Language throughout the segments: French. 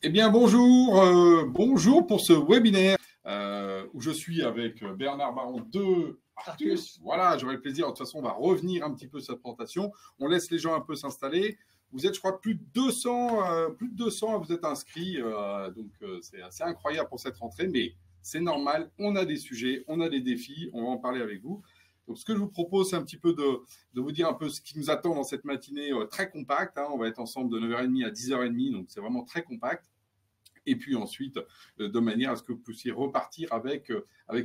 Eh bien, bonjour, bonjour pour ce webinaire où je suis avec Bernard Baron de Arctus. Voilà, j'aurai le plaisir. De toute façon, on va revenir un petit peu sur cette présentation. On laisse les gens un peu s'installer. Vous êtes, je crois, plus de 200 à vous êtes inscrits. Donc, c'est assez incroyable pour cette rentrée, mais c'est normal. On a des sujets, on a des défis. On va en parler avec vous. Donc, ce que je vous propose, c'est un petit peu de vous dire un peu ce qui nous attend dans cette matinée très compacte. On va être ensemble de 9h30 à 10h30, donc c'est vraiment très compact. Et puis ensuite, de manière à ce que vous puissiez repartir avec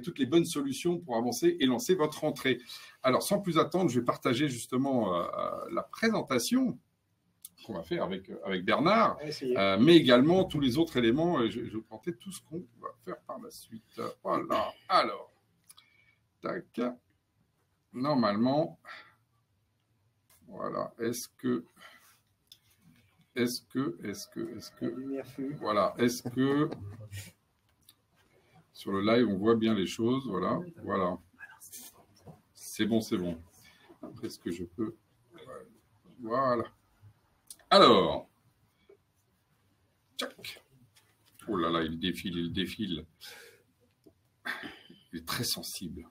toutes les bonnes solutions pour avancer et lancer votre rentrée. Alors, sans plus attendre, je vais partager justement la présentation qu'on va faire avec Bernard, mais également tous les autres éléments. Je vais présenter tout ce qu'on va faire par la suite. Voilà. Alors, tac. Normalement, voilà. Voilà, est-ce que sur le live, on voit bien les choses? Voilà, voilà. C'est bon, c'est bon. Après, est-ce que je peux... Voilà. Alors, tchac. Oh là là, il défile, il défile. Il est très sensible.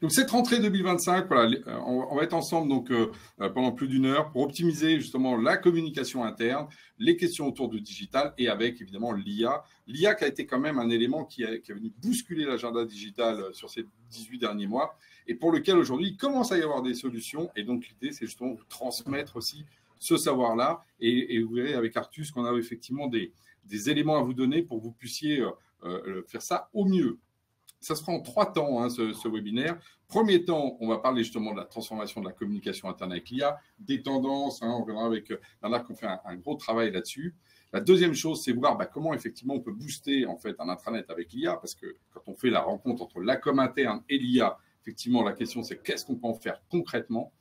Donc, cette rentrée 2025, voilà, on va être ensemble donc, pendant plus d'une heure pour optimiser justement la communication interne, les questions autour du digital et avec évidemment l'IA. L'IA qui a été quand même un élément qui a venu bousculer l'agenda digital sur ces 18 derniers mois et pour lequel aujourd'hui il commence à y avoir des solutions. Et donc, l'idée, c'est justement de transmettre aussi ce savoir-là. Et vous verrez avec Arctus qu'on a effectivement des éléments à vous donner pour que vous puissiez faire ça au mieux. Ça se fera en 3 temps, ce webinaire. Premier temps, on va parler justement de la transformation de la communication interne avec l'IA, des tendances. On verra avec Bernard qu'on fait un gros travail là-dessus. La deuxième chose, c'est voir comment effectivement on peut booster en fait un intranet avec l'IA, parce que quand on fait la rencontre entre la com interne et l'IA, effectivement, la question c'est qu'est-ce qu'on peut en faire concrètement.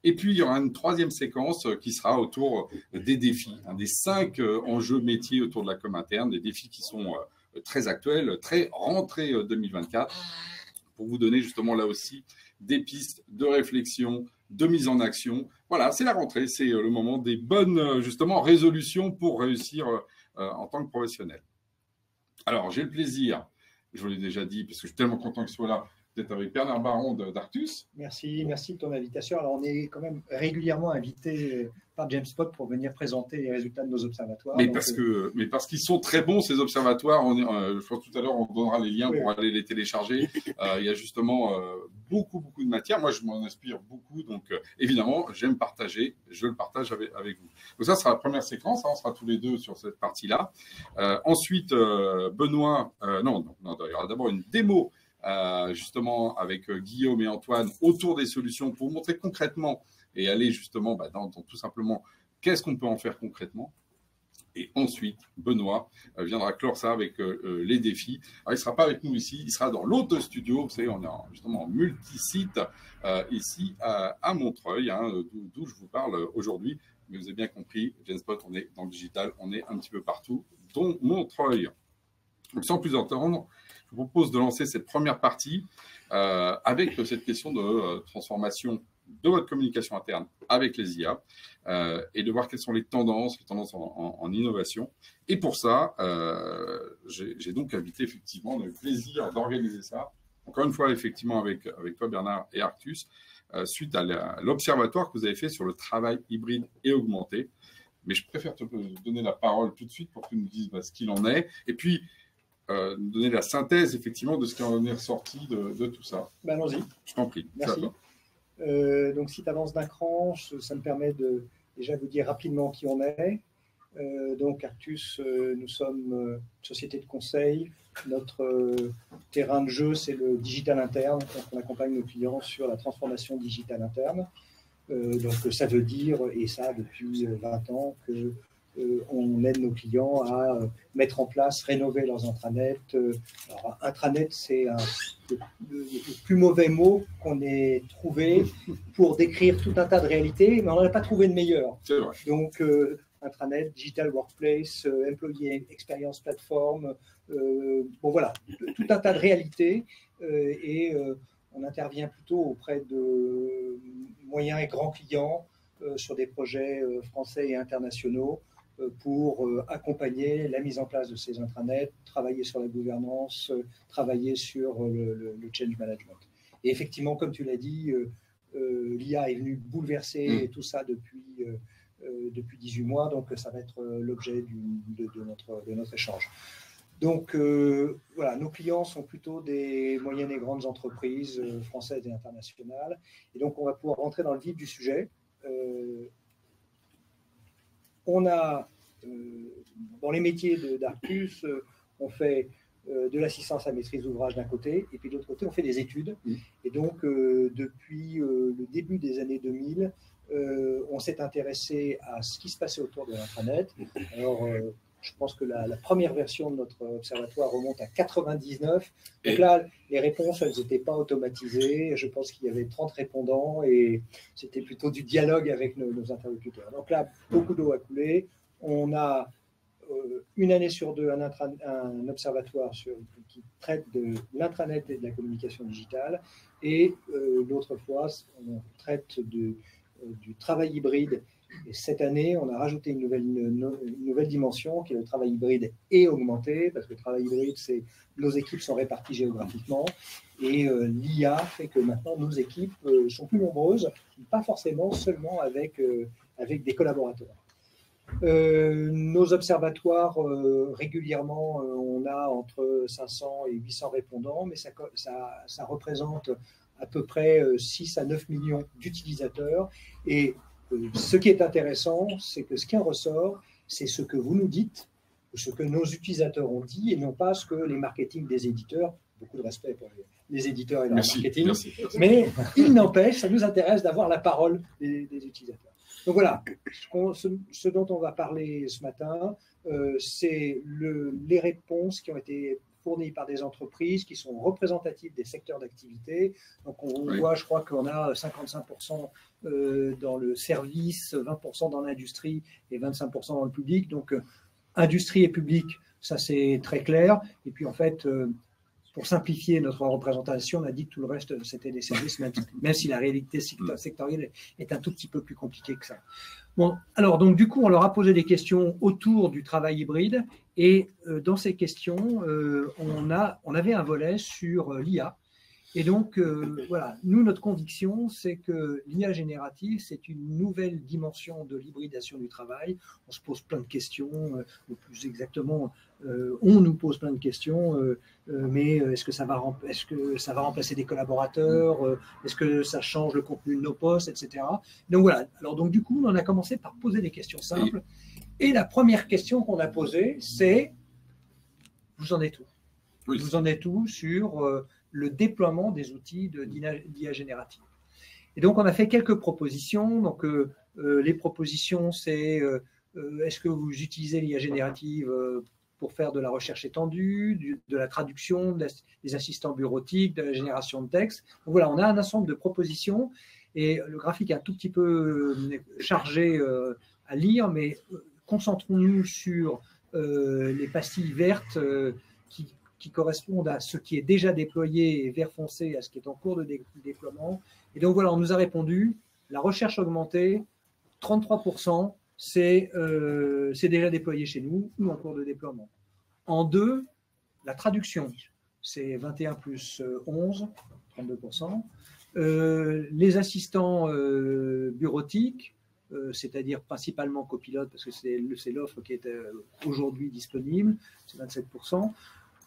Et puis, il y aura une troisième séquence qui sera autour des défis, des 5 enjeux métiers autour de la com interne, des défis qui sont très actuel, très rentrée 2024, pour vous donner justement là aussi des pistes de réflexion, de mise en action. Voilà, c'est la rentrée, c'est le moment des bonnes justement résolutions pour réussir en tant que professionnel. Alors, j'ai le plaisir, je vous l'ai déjà dit, parce que je suis tellement content que ce soit là, d'être avec Bernard Baron d'Arctus. Merci de ton invitation. Alors, on est quand même régulièrement invité par Jamespot pour venir présenter les résultats de nos observatoires. Mais parce qu'ils sont très bons, ces observatoires. Je crois que tout à l'heure, on donnera les liens pour aller les télécharger. Il y a justement beaucoup de matière. Moi, je m'en inspire beaucoup. Donc, évidemment, j'aime partager. Je le partage avec vous. Donc, ça sera la première séquence. On sera tous les deux sur cette partie-là. Ensuite, Benoît... non, il y aura d'abord une démo justement avec Guillaume et Antoine autour des solutions pour vous montrer concrètement et aller justement dans tout simplement qu'est-ce qu'on peut en faire concrètement. Et ensuite, Benoît viendra clore ça avec les défis. Alors, il ne sera pas avec nous ici, il sera dans l'autre studio. Vous savez, on est justement en multi-site ici à Montreuil, d'où je vous parle aujourd'hui. Mais vous avez bien compris, Jamespot, on est dans le digital, on est un petit peu partout, dont Montreuil. Donc, sans plus attendre, je vous propose de lancer cette première partie avec cette question de transformation de votre communication interne avec les IA et de voir quelles sont les tendances en innovation. Et pour ça, j'ai donc invité effectivement le plaisir d'organiser ça. Encore une fois, effectivement, avec toi, Bernard et Arctus, suite à l'observatoire que vous avez fait sur le travail hybride et augmenté. Mais je préfère te donner la parole tout de suite pour que tu nous dises ce qu'il en est. Et puis, nous donner la synthèse, effectivement, de ce qui en est ressorti de tout ça. Allons-y. Je t'en prie. Merci. Donc, si tu avances d'un cran, ça me permet de déjà vous dire rapidement qui on est. Donc, Arctus, nous sommes une société de conseil. Notre terrain de jeu, c'est le digital interne. Donc, on accompagne nos clients sur la transformation digitale interne. Donc, ça veut dire, et ça depuis 20 ans, que on aide nos clients à mettre en place, rénover leurs intranets. Alors, intranet, c'est le plus mauvais mot qu'on ait trouvé pour décrire tout un tas de réalités, mais on n'en a pas trouvé de meilleur. C'est vrai. Donc, intranet, digital workplace, employee experience platform, bon voilà, tout un tas de réalités et on intervient plutôt auprès de moyens et grands clients sur des projets français et internationaux pour accompagner la mise en place de ces intranets, travailler sur la gouvernance, travailler sur le change management. Et effectivement, comme tu l'as dit, l'IA est venue bouleverser tout ça depuis 18 mois, donc ça va être l'objet de notre échange. Donc voilà, nos clients sont plutôt des moyennes et grandes entreprises françaises et internationales. Et donc on va pouvoir rentrer dans le vif du sujet. On a, dans les métiers d'Arcus, on fait de l'assistance à maîtrise d'ouvrage d'un côté, et puis de l'autre côté, on fait des études. Et donc, depuis le début des années 2000, on s'est intéressé à ce qui se passait autour de l'intranet. Alors, je pense que la première version de notre observatoire remonte à 99. Donc là, les réponses, elles n'étaient pas automatisées. Je pense qu'il y avait 30 répondants et c'était plutôt du dialogue avec nos interlocuteurs. Donc là, beaucoup d'eau a coulé. On a une année sur deux un observatoire qui traite de l'intranet et de la communication digitale. Et l'autre fois, on traite du travail hybride. Et cette année, on a rajouté une nouvelle dimension qui est le travail hybride et augmenté, parce que le travail hybride, c'est nos équipes sont réparties géographiquement, et l'IA fait que maintenant nos équipes sont plus nombreuses, pas forcément seulement avec des collaborateurs. Nos observatoires, régulièrement, on a entre 500 et 800 répondants, mais ça représente à peu près 6 à 9 millions d'utilisateurs. Et ce qui est intéressant, c'est que ce qui en ressort, c'est ce que vous nous dites, ce que nos utilisateurs ont dit, et non pas ce que les marketing des éditeurs, beaucoup de respect pour les éditeurs et leur marketing, mais il n'empêche, ça nous intéresse d'avoir la parole des utilisateurs. Donc voilà, ce dont on va parler ce matin, c'est les réponses qui ont été fournies par des entreprises qui sont représentatives des secteurs d'activité. Donc on voit, je crois qu'on a 55% dans le service, 20% dans l'industrie et 25% dans le public. Donc industrie et public, ça c'est très clair. Et puis en fait, pour simplifier notre représentation, on a dit que tout le reste, c'était des services, même si la réalité sectorielle est un tout petit peu plus compliquée que ça. Bon, alors, donc, du coup, on leur a posé des questions autour du travail hybride. Et dans ces questions, on avait un volet sur l'IA. Et donc, voilà, nous, notre conviction, c'est que l'IA générative, c'est une nouvelle dimension de l'hybridation du travail. On se pose plein de questions, ou plus exactement, on nous pose plein de questions, mais est-ce que ça va remplacer des collaborateurs, est-ce que ça change le contenu de nos postes, etc. Donc voilà, alors donc du coup, on a commencé par poser des questions simples. Et la première question qu'on a posée, c'est, vous en êtes où? Vous en êtes où sur le déploiement des outils d'IA générative? Et donc, on a fait quelques propositions. Donc, les propositions, c'est est-ce que vous utilisez l'IA générative pour faire de la recherche étendue, de la traduction, des assistants bureautiques, de la génération de texte? Donc, voilà, on a un ensemble de propositions et le graphique est un tout petit peu chargé à lire, mais concentrons-nous sur les pastilles vertes qui correspondent à ce qui est déjà déployé et vert foncé à ce qui est en cours de déploiement. Et donc voilà, on nous a répondu, la recherche augmentée, 33%, c'est déjà déployé chez nous ou en cours de déploiement. En deux, la traduction, c'est 21 plus 11, 32%. Les assistants bureautiques, c'est-à-dire principalement copilote, parce que c'est l'offre qui est aujourd'hui disponible, c'est 27%.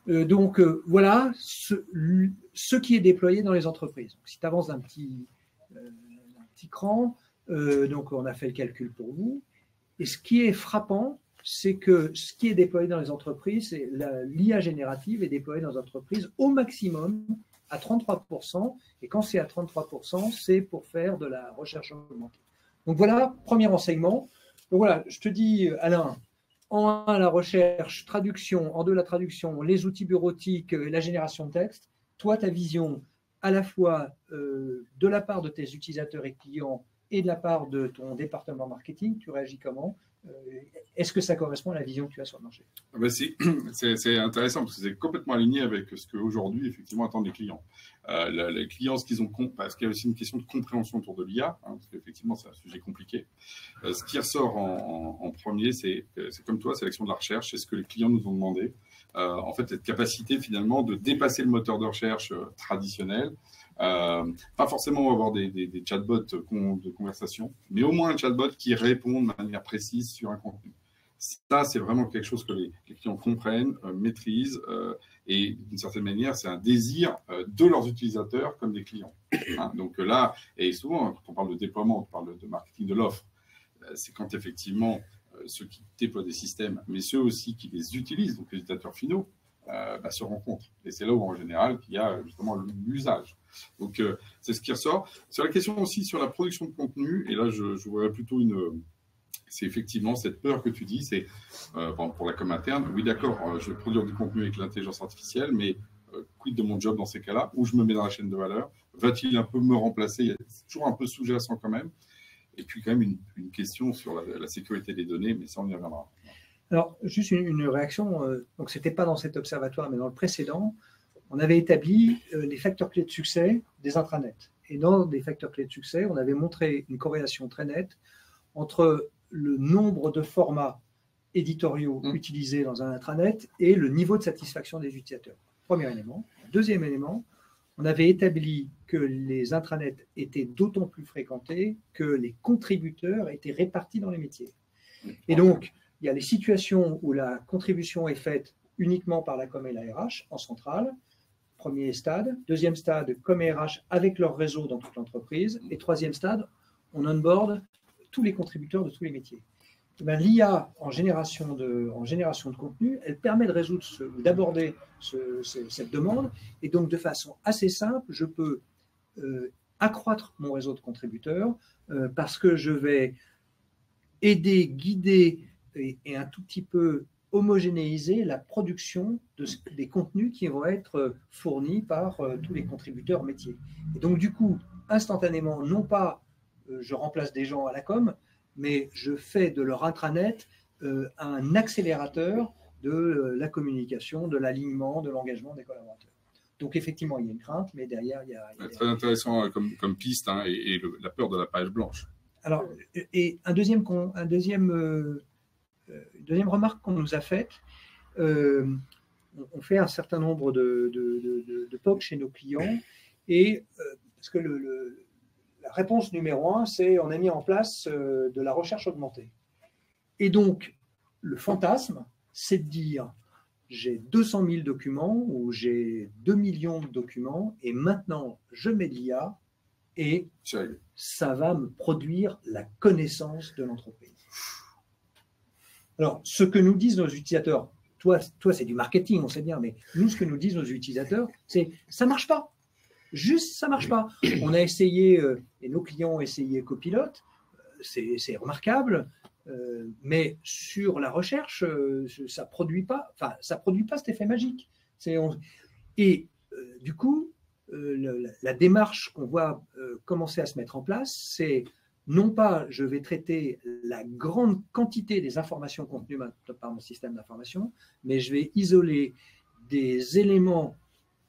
Donc, voilà ce qui est déployé dans les entreprises. Donc, si tu avances d'un petit cran, donc on a fait le calcul pour vous. Et ce qui est frappant, c'est que ce qui est déployé dans les entreprises, c'est l'IA générative est déployée dans les entreprises au maximum à 33%. Et quand c'est à 33%, c'est pour faire de la recherche augmentée. Donc voilà, premier enseignement. Donc voilà, je te dis, Alain, en 1, la recherche, traduction, en 2, la traduction, les outils bureautiques, la génération de texte. Toi, ta vision, à la fois de la part de tes utilisateurs et clients et de la part de ton département marketing, tu réagis comment? Est-ce que ça correspond à la vision que tu as sur le marché? C'est intéressant parce que c'est complètement aligné avec ce qu'aujourd'hui, effectivement, attendent les clients. Les clients, parce qu'il y a aussi une question de compréhension autour de l'IA, hein, parce qu'effectivement, c'est un sujet compliqué. Ce qui ressort en premier, c'est comme toi, c'est l'action de la recherche, c'est ce que les clients nous ont demandé. En fait, cette capacité, finalement, de dépasser le moteur de recherche traditionnel. Pas forcément avoir des chatbots de conversation, mais au moins un chatbot qui répond de manière précise sur un contenu. Ça, c'est vraiment quelque chose que les clients comprennent, maîtrisent, et d'une certaine manière, c'est un désir de leurs utilisateurs comme des clients. Hein, donc là, et souvent, quand on parle de déploiement, on parle de marketing de l'offre, c'est quand effectivement ceux qui déploient des systèmes, mais ceux aussi qui les utilisent, donc les utilisateurs finaux, se rencontrent. Et c'est là où, en général, qu'il y a justement l'usage. Donc, c'est ce qui ressort. Sur la question aussi sur la production de contenu, et là, je voudrais plutôt c'est effectivement cette peur que tu dis, c'est pour la com interne, oui d'accord, je vais produire du contenu avec l'intelligence artificielle, mais quid de mon job dans ces cas-là, où je me mets dans la chaîne de valeur, va-t-il un peu me remplacer? C'est toujours un peu sous-jacent quand même. Et puis quand même une question sur la sécurité des données, mais ça on y reviendra. Alors, juste une réaction, donc ce n'était pas dans cet observatoire, mais dans le précédent, on avait établi les facteurs clés de succès des intranets. Et dans des facteurs clés de succès, on avait montré une corrélation très nette entre le nombre de formats éditoriaux utilisés dans un intranet et le niveau de satisfaction des utilisateurs. Premier élément. Deuxième élément, on avait établi que les intranets étaient d'autant plus fréquentés que les contributeurs étaient répartis dans les métiers. Et donc, il y a les situations où la contribution est faite uniquement par la com et la RH en centrale, premier stade. Deuxième stade, com et RH avec leur réseau dans toute l'entreprise. Et troisième stade, on onboard tous les contributeurs de tous les métiers. L'IA en génération de contenu, elle permet de résoudre, d'aborder cette demande. Et donc, de façon assez simple, je peux accroître mon réseau de contributeurs parce que je vais aider, guider et un tout petit peu homogénéiser la production des contenus qui vont être fournis par tous les contributeurs métiers. Et donc, du coup, instantanément, non pas je remplace des gens à la com, mais je fais de leur intranet un accélérateur de la communication, de l'alignement, de l'engagement des collaborateurs. Donc, effectivement, il y a une crainte, mais derrière, il y a… Très intéressant comme piste, hein, et la peur de la page blanche. Alors, et une deuxième remarque qu'on nous a faite, on fait un certain nombre de POC chez nos clients, et parce que la réponse numéro 1, c'est on a mis en place de la recherche augmentée. Et donc, le fantasme, c'est de dire j'ai 200 000 documents ou j'ai 2 millions de documents et maintenant je mets de l'IA et ça va me produire la connaissance de l'entreprise. Alors, ce que nous disent nos utilisateurs, toi c'est du marketing, on sait bien, mais nous, ce que nous disent nos utilisateurs, c'est ça ne marche pas. Juste, ça ne marche pas. On a essayé, et nos clients ont essayé Copilot, c'est remarquable, mais sur la recherche, ça ne produit pas cet effet magique. Du coup, la démarche qu'on voit commencer à se mettre en place, c'est non pas je vais traiter la grande quantité des informations contenues par mon système d'information, mais je vais isoler des éléments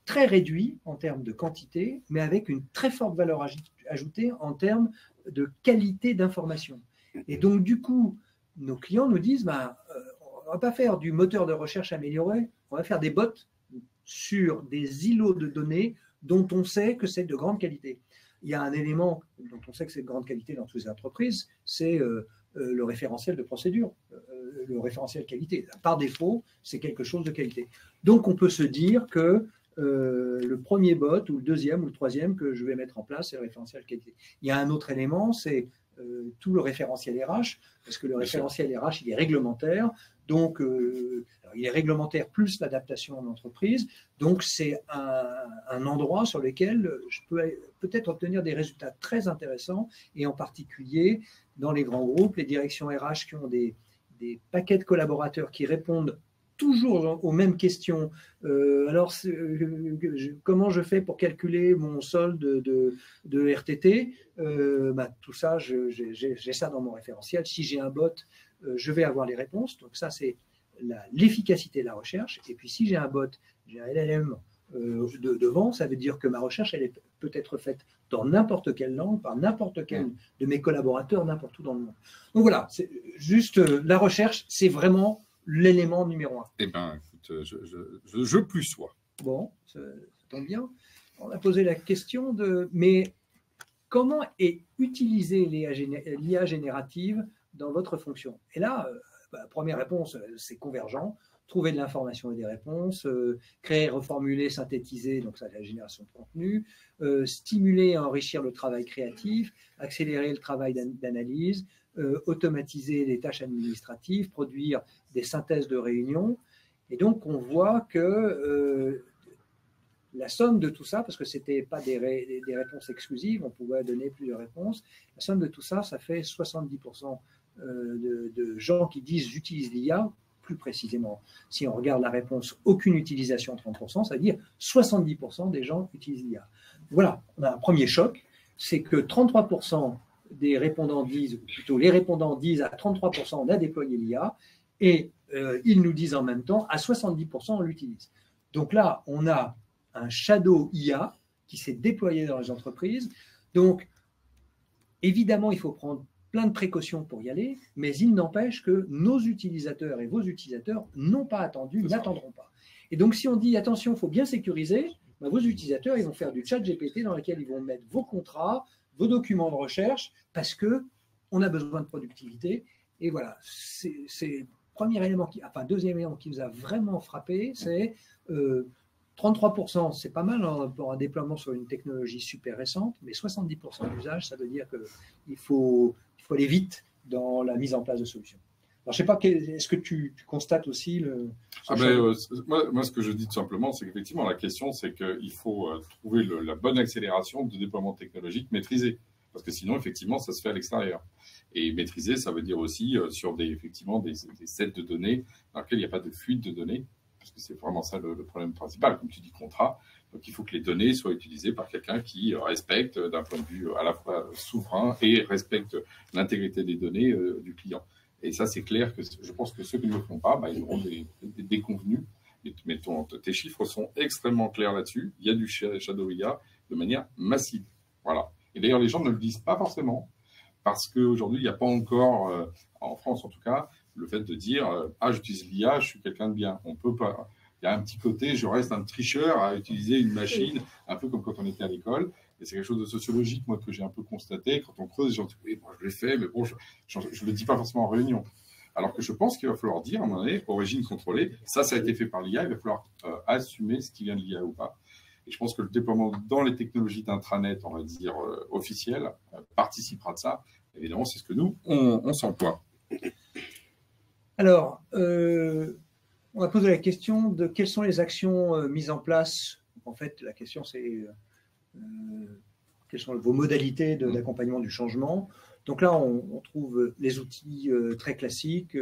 très réduit en termes de quantité, mais avec une très forte valeur ajoutée en termes de qualité d'information. Et donc, du coup, nos clients nous disent, on ne va pas faire du moteur de recherche amélioré, on va faire des bots sur des îlots de données dont on sait que c'est de grande qualité. Il y a un élément dont on sait que c'est de grande qualité dans toutes les entreprises, c'est le référentiel de procédure, le référentiel qualité. Par défaut, c'est quelque chose de qualité. Donc, on peut se dire que le premier bot ou le deuxième ou le troisième que je vais mettre en place, c'est le référentiel qualité. Il y a un autre élément, c'est tout le référentiel RH, parce que le référentiel RH, il est réglementaire, donc il est réglementaire plus l'adaptation en entreprise, donc c'est un endroit sur lequel je peux peut-être obtenir des résultats très intéressants, et en particulier dans les grands groupes, les directions RH qui ont des paquets de collaborateurs qui répondent toujours aux mêmes questions. Alors, comment je fais pour calculer mon solde de RTT? Tout ça, j'ai ça dans mon référentiel. Si j'ai un bot je vais avoir les réponses. Donc ça, c'est l'efficacité de la recherche. Et puis si j'ai un bot, j'ai un LLM devant, ça veut dire que ma recherche, elle peut être faite dans n'importe quelle langue, par n'importe quel de mes collaborateurs, n'importe où dans le monde. Donc voilà, c'est juste la recherche, c'est vraiment l'élément numéro 1. Eh bien, écoute, je plus sois. Bon, ça tombe bien. On a posé la question de, mais comment est utilisée l'IA générative dans votre fonction? Et là, première réponse, c'est convergent. Trouver de l'information et des réponses, créer, reformuler, synthétiser, donc ça, la génération de contenu, stimuler et enrichir le travail créatif, accélérer le travail d'analyse, automatiser les tâches administratives, produire des synthèses de réunions. Et donc, on voit que la somme de tout ça, parce que ce n'était pas des réponses exclusives, on pouvait donner plusieurs réponses, la somme de tout ça, ça fait 70% de gens qui disent « j'utilise l'IA ». Plus précisément, si on regarde la réponse « aucune utilisation » 30%, ça veut dire 70% des gens utilisent l'IA. Voilà, on a un premier choc, c'est que 33% des répondants disent, ou plutôt les répondants disent à 33% on a déployé l'IA, et ils nous disent en même temps à 70% on l'utilise. Donc là, on a un shadow IA qui s'est déployé dans les entreprises. Donc, évidemment, il faut prendre plein de précautions pour y aller, mais il n'empêche que nos utilisateurs et vos utilisateurs n'ont pas attendu, n'attendront pas. Et donc, si on dit, attention, il faut bien sécuriser, ben, vos utilisateurs, ils vont faire du chat GPT dans lequel ils vont mettre vos contrats, vos documents de recherche, parce qu'on a besoin de productivité. Et voilà, c'est le premier élément, deuxième élément qui nous a vraiment frappé, c'est 33%, c'est pas mal pour un déploiement sur une technologie super récente, mais 70% d'usage, ça veut dire qu'il faut aller vite dans la mise en place de solutions. Alors, je ne sais pas, est-ce que tu constates aussi moi, ce que je dis tout simplement, c'est qu'effectivement, la question, c'est qu'il faut trouver la bonne accélération de déploiement technologique maîtrisée. Parce que sinon, effectivement, ça se fait à l'extérieur. Et maîtriser, ça veut dire aussi sur des sets de données dans lesquels il n'y a pas de fuite de données. Parce que c'est vraiment ça le problème principal, comme tu dis, contrat. Donc, il faut que les données soient utilisées par quelqu'un qui respecte, d'un point de vue à la fois souverain et respecte l'intégrité des données du client. Et ça, c'est clair que je pense que ceux qui ne le font pas, ils auront des déconvenus. Mais tes chiffres sont extrêmement clairs là-dessus. Il y a du shadow IA de manière massive. Voilà. Et d'ailleurs, les gens ne le disent pas forcément parce qu'aujourd'hui, il n'y a pas encore, en France en tout cas, le fait de dire « Ah, j'utilise l'IA, je suis quelqu'un de bien ». On peut pas. Il y a un petit côté, je reste un tricheur à utiliser une machine, un peu comme quand on était à l'école. Et c'est quelque chose de sociologique, moi, que j'ai un peu constaté. Quand on creuse, les gens disent « Oui, moi, je l'ai fait, mais bon, je ne le dis pas forcément en réunion ». Alors que je pense qu'il va falloir dire, à un moment donné, origine contrôlée, ça a été fait par l'IA, il va falloir assumer ce qui vient de l'IA ou pas. Et je pense que le déploiement dans les technologies d'intranet, on va dire, officielles, participera de ça. Évidemment, c'est ce que nous, on s'emploie. Alors, on a posé la question de quelles sont les actions mises en place. En fait, la question, c'est quelles sont vos modalités d'accompagnement du changement. Donc là, on trouve les outils très classiques,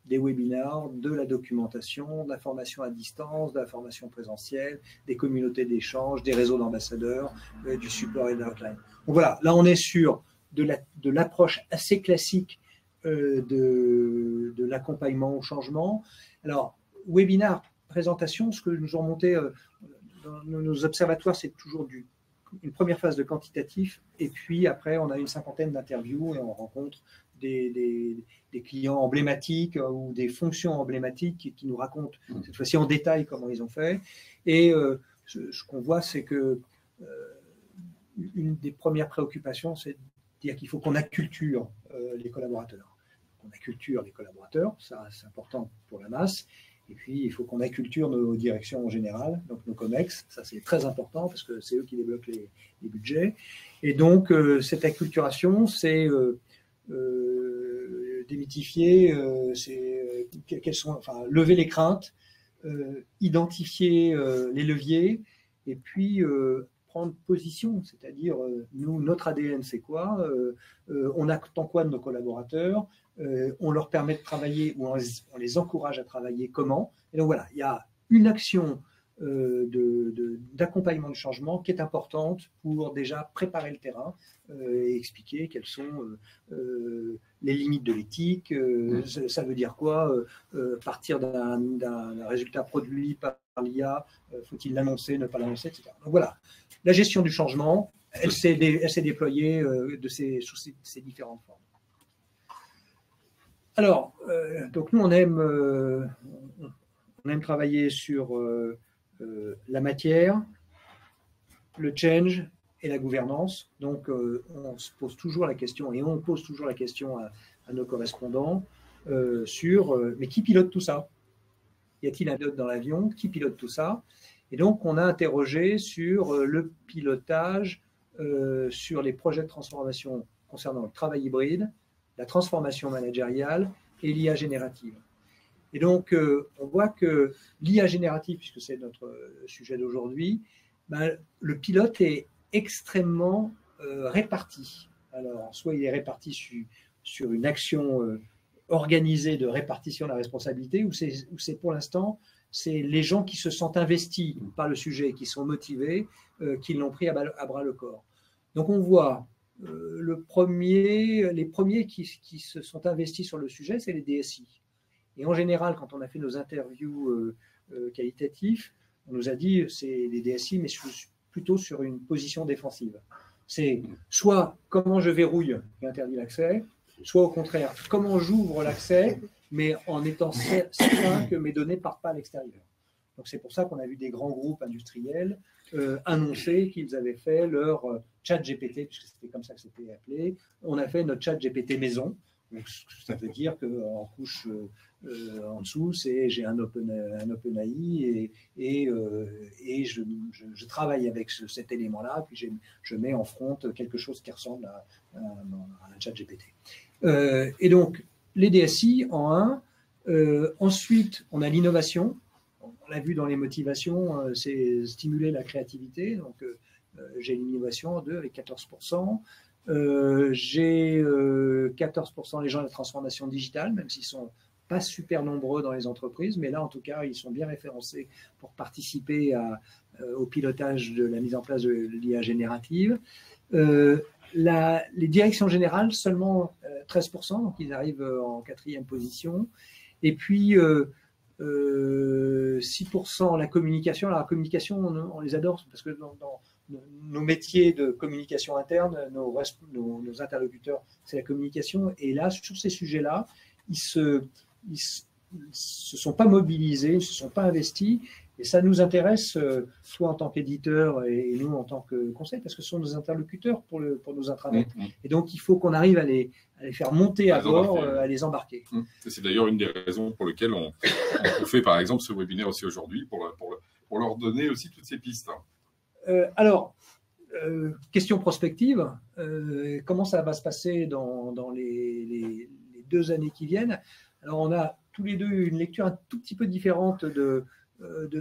des webinars, de la documentation, de la formation à distance, de la formation présentielle, des communautés d'échange, des réseaux d'ambassadeurs, du support et de l'outline. Donc voilà, là, on est sur de l'approche assez classique de l'accompagnement au changement. Alors, webinar, présentation, ce que nous ont monté dans nos observatoires, c'est toujours une première phase de quantitatif, et puis après, on a une 50aine d'interviews et on rencontre des clients emblématiques ou des fonctions emblématiques qui nous racontent, cette fois-ci en détail, comment ils ont fait. Et ce qu'on voit, c'est que une des premières préoccupations, c'est de dire qu'il faut qu'on acculture les collaborateurs. On acculture les collaborateurs, ça c'est important pour la masse. Et puis, il faut qu'on acculture nos directions en général, donc nos COMEX. Ça, c'est très important parce que c'est eux qui débloquent les budgets. Et donc, cette acculturation, c'est démythifier, lever les craintes, identifier les leviers et puis prendre position. C'est-à-dire, nous, notre ADN, c'est quoi? On attend quoi de nos collaborateurs? On leur permet de travailler ou on les encourage à travailler comment. Et donc voilà, il y a une action d'accompagnement du changement qui est importante pour déjà préparer le terrain et expliquer quelles sont les limites de l'éthique. Ça veut dire quoi partir d'un résultat produit par l'IA, faut-il l'annoncer, ne pas l'annoncer, etc. Donc voilà, la gestion du changement, elle s'est déployée sous ces différentes formes. Alors, donc nous, on aime travailler sur la matière, le change et la gouvernance. Donc, on se pose toujours la question, et on pose toujours la question à nos correspondants sur mais qui pilote tout ça? Y a-t-il un pilote dans l'avion? Qui pilote tout ça? Et donc, on a interrogé sur le pilotage sur les projets de transformation concernant le travail hybride, la transformation managériale et l'IA générative. Et donc, on voit que l'IA générative, puisque c'est notre sujet d'aujourd'hui, ben, le pilote est extrêmement réparti. Alors, soit il est réparti sur une action organisée de répartition de la responsabilité, ou c'est pour l'instant, c'est les gens qui se sentent investis par le sujet, qui sont motivés, qui l'ont pris à bras le corps. Donc, on voit les premiers qui se sont investis sur le sujet, c'est les DSI. Et en général, quand on a fait nos interviews qualitatives, on nous a dit c'est les DSI, mais plutôt sur une position défensive. C'est soit comment je verrouille et interdis l'accès, soit au contraire, comment j'ouvre l'accès, mais en étant certain que mes données ne partent pas à l'extérieur. Donc c'est pour ça qu'on a vu des grands groupes industriels annoncer qu'ils avaient fait leur chat GPT, puisque c'était comme ça que c'était appelé. On a fait notre chat GPT maison. Donc, ça veut dire qu'en couche en dessous, j'ai un OpenAI et je travaille avec cet élément-là, puis je mets en front quelque chose qui ressemble à un chat GPT. Et donc, les DSI en un. Ensuite, on a l'innovation. On l'a vu dans les motivations, c'est stimuler la créativité. Donc, j'ai l'innovation en 2 avec 14%. J'ai 14% les gens de la transformation digitale, même s'ils ne sont pas super nombreux dans les entreprises, mais là, en tout cas, ils sont bien référencés pour participer au pilotage de la mise en place de l'IA générative. Les directions générales, seulement 13%, donc ils arrivent en 4e position. Et puis, 6% la communication. Alors, la communication, on les adore parce que dans nos métiers de communication interne, nos interlocuteurs, c'est la communication. Et là, sur ces sujets-là, ils se sont pas mobilisés, ils ne se sont pas investis. Et ça nous intéresse, soit en tant qu'éditeur et nous en tant que conseil, parce que ce sont nos interlocuteurs pour nos intranets. Et donc, il faut qu'on arrive à les faire monter à bord, à les embarquer. C'est d'ailleurs une des raisons pour lesquelles on fait, par exemple, ce webinaire aussi aujourd'hui, pour leur donner aussi toutes ces pistes. Alors, question prospective, comment ça va se passer dans les 2 années qui viennent? Alors, on a tous les deux une lecture un tout petit peu différente de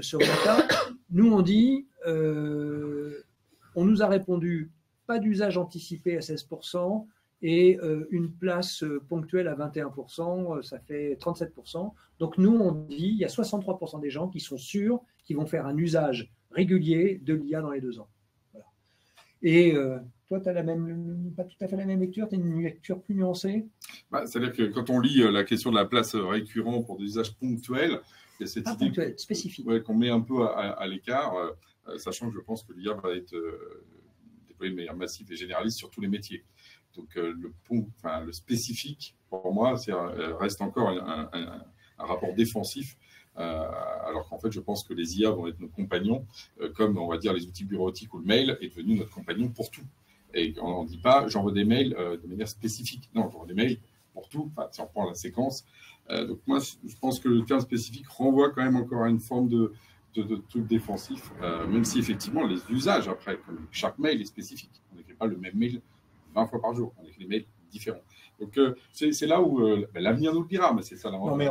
ce résultat. Nous, on dit, on nous a répondu, pas d'usage anticipé à 16% et une place ponctuelle à 21%, ça fait 37%. Donc, nous, on dit, il y a 63% des gens qui sont sûrs qu'ils vont faire un usage régulier de l'IA dans les 2 ans. Voilà. Et toi, tu n'as pas tout à fait la même lecture, tu as une lecture plus nuancée? C'est-à-dire que quand on lit la question de la place récurrent pour des usages ponctuels, il y a cette idée ponctuel, spécifique. Qu'on met un peu à l'écart, sachant que je pense que l'IA va être déployée de manière massive et généraliste sur tous les métiers. Donc le spécifique, pour moi, reste encore un rapport défensif, alors qu'en fait, je pense que les IA vont être nos compagnons, comme on va dire les outils bureautiques ou le mail est devenu notre compagnon pour tout. Et on ne dit pas j'envoie des mails de manière spécifique. Non, j'envoie des mails pour tout, si on prend la séquence. Donc moi, je pense que le terme spécifique renvoie quand même encore à une forme de truc défensif, même si effectivement les usages après, comme chaque mail est spécifique. On n'écrit pas le même mail 20 fois par jour, on écrit des mails différents. Donc c'est là où l'avenir nous le dira, mais c'est ça. Non, mais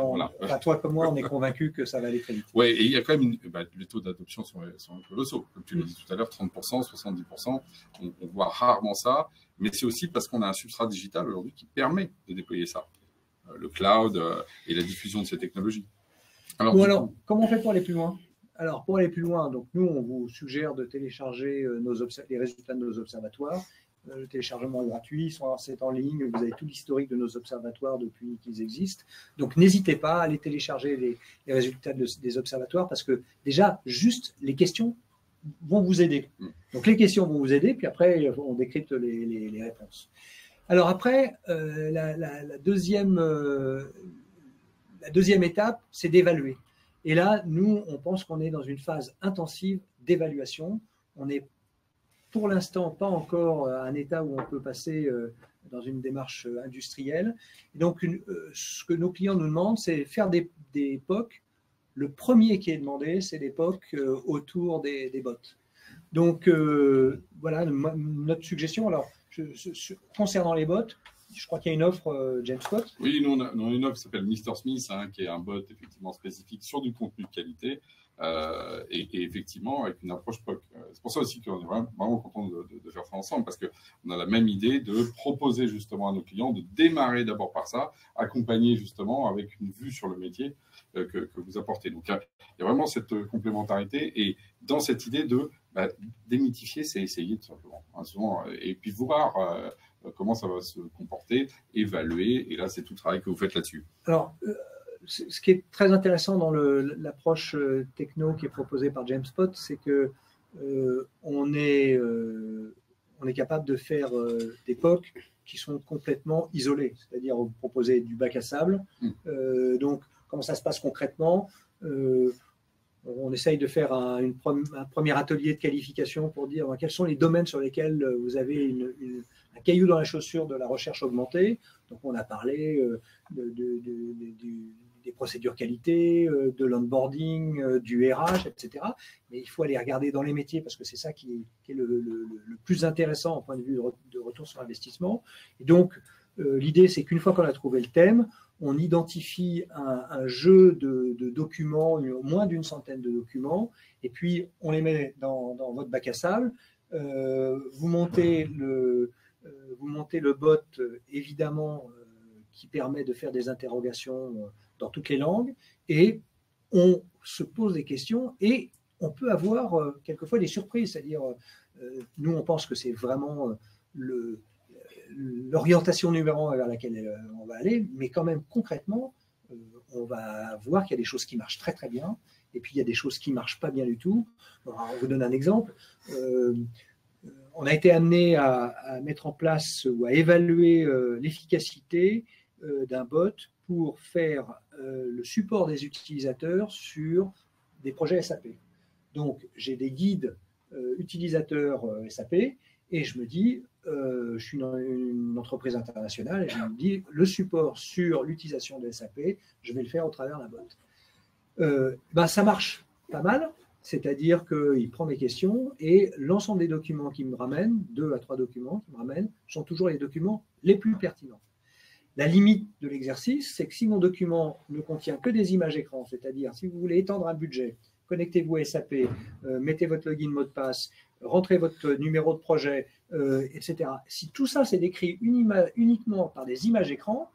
toi comme moi, on est convaincus que ça va aller très vite. Oui, et il y a quand même les taux d'adoption sont un peu colossaux. Comme tu l'as dit tout à l'heure, 30%, 70%, on voit rarement ça, mais c'est aussi parce qu'on a un substrat digital aujourd'hui qui permet de déployer ça. Le cloud et la diffusion de ces technologies. Alors, comment on fait pour aller plus loin? Alors, pour aller plus loin, donc nous, on vous suggère de télécharger les résultats de nos observatoires. Le téléchargement est gratuit, c'est en ligne, vous avez tout l'historique de nos observatoires depuis qu'ils existent. Donc, n'hésitez pas à aller télécharger les résultats des observatoires parce que déjà, juste les questions vont vous aider. Donc, les questions vont vous aider, puis après, on décrypte les réponses. Alors après, la deuxième étape, c'est d'évaluer. Et là, nous, on pense qu'on est dans une phase intensive d'évaluation. On n'est pour l'instant pas encore à un état où on peut passer dans une démarche industrielle. Et donc, ce que nos clients nous demandent, c'est faire des POC. Le premier qui est demandé, c'est des POC autour des bots. Donc, voilà notre suggestion. Alors, concernant les bots, je crois qu'il y a une offre James Scott. Oui, nous, on a une offre qui s'appelle Mr. Smith, qui est un bot effectivement spécifique sur du contenu de qualité et effectivement avec une approche POC. C'est pour ça aussi qu'on est vraiment content de faire ça ensemble parce qu'on a la même idée de proposer justement à nos clients de démarrer d'abord par ça, accompagner justement avec une vue sur le métier que vous apportez. Donc, il y a vraiment cette complémentarité et dans cette idée de démythifier, c'est essayer tout simplement. Souvent, et puis voir comment ça va se comporter, évaluer, et là, c'est tout le travail que vous faites là-dessus. Alors, ce qui est très intéressant dans l'approche techno qui est proposée par James Spot, c'est que on est capable de faire des POC qui sont complètement isolés, c'est-à-dire vous proposez du bac à sable. Donc, comment ça se passe concrètement? On essaye de faire un premier atelier de qualification pour dire quels sont les domaines sur lesquels vous avez un caillou dans la chaussure de la recherche augmentée. Donc, on a parlé des procédures qualité, de l'onboarding, du RH, etc. Mais il faut aller regarder dans les métiers parce que c'est ça qui est le plus intéressant au point de vue de retour sur investissement. Et donc, l'idée, c'est qu'une fois qu'on a trouvé le thème, on identifie un jeu de documents, au moins d'une centaine de documents, et puis on les met dans votre bac à sable. Vous montez le bot, évidemment, qui permet de faire des interrogations dans toutes les langues, et on se pose des questions, et on peut avoir quelquefois des surprises, c'est-à-dire, nous, on pense que c'est vraiment l'orientation numéro 1 vers laquelle on va aller, mais quand même concrètement, on va voir qu'il y a des choses qui marchent très très bien, et puis il y a des choses qui ne marchent pas bien du tout. Alors, on vous donne un exemple. On a été amené à mettre en place ou à évaluer l'efficacité d'un bot pour faire le support des utilisateurs sur des projets SAP. Donc, j'ai des guides utilisateurs SAP, et je me dis, je suis dans une entreprise internationale et je me dis, le support sur l'utilisation de SAP, je vais le faire au travers d'un bot. Ça marche pas mal, c'est-à-dire qu'il prend mes questions et l'ensemble des documents qu'il me ramène, 2 à 3 documents qu'il me ramène, sont toujours les documents les plus pertinents. La limite de l'exercice, c'est que si mon document ne contient que des images écran, c'est-à-dire si vous voulez étendre un budget, connectez-vous à SAP, mettez votre login mot de passe, rentrez votre numéro de projet, etc. Si tout ça c'est décrit uniquement par des images écran,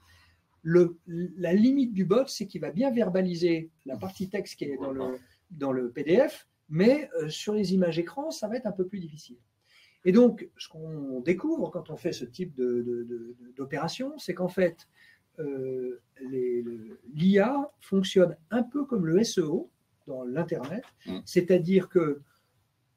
la limite du bot, c'est qu'il va bien verbaliser la partie texte qui est dans le PDF, mais sur les images écran, ça va être un peu plus difficile. Et donc, ce qu'on découvre quand on fait ce type d'opération, c'est qu'en fait, l'IA fonctionne un peu comme le SEO dans l'Internet, c'est-à-dire que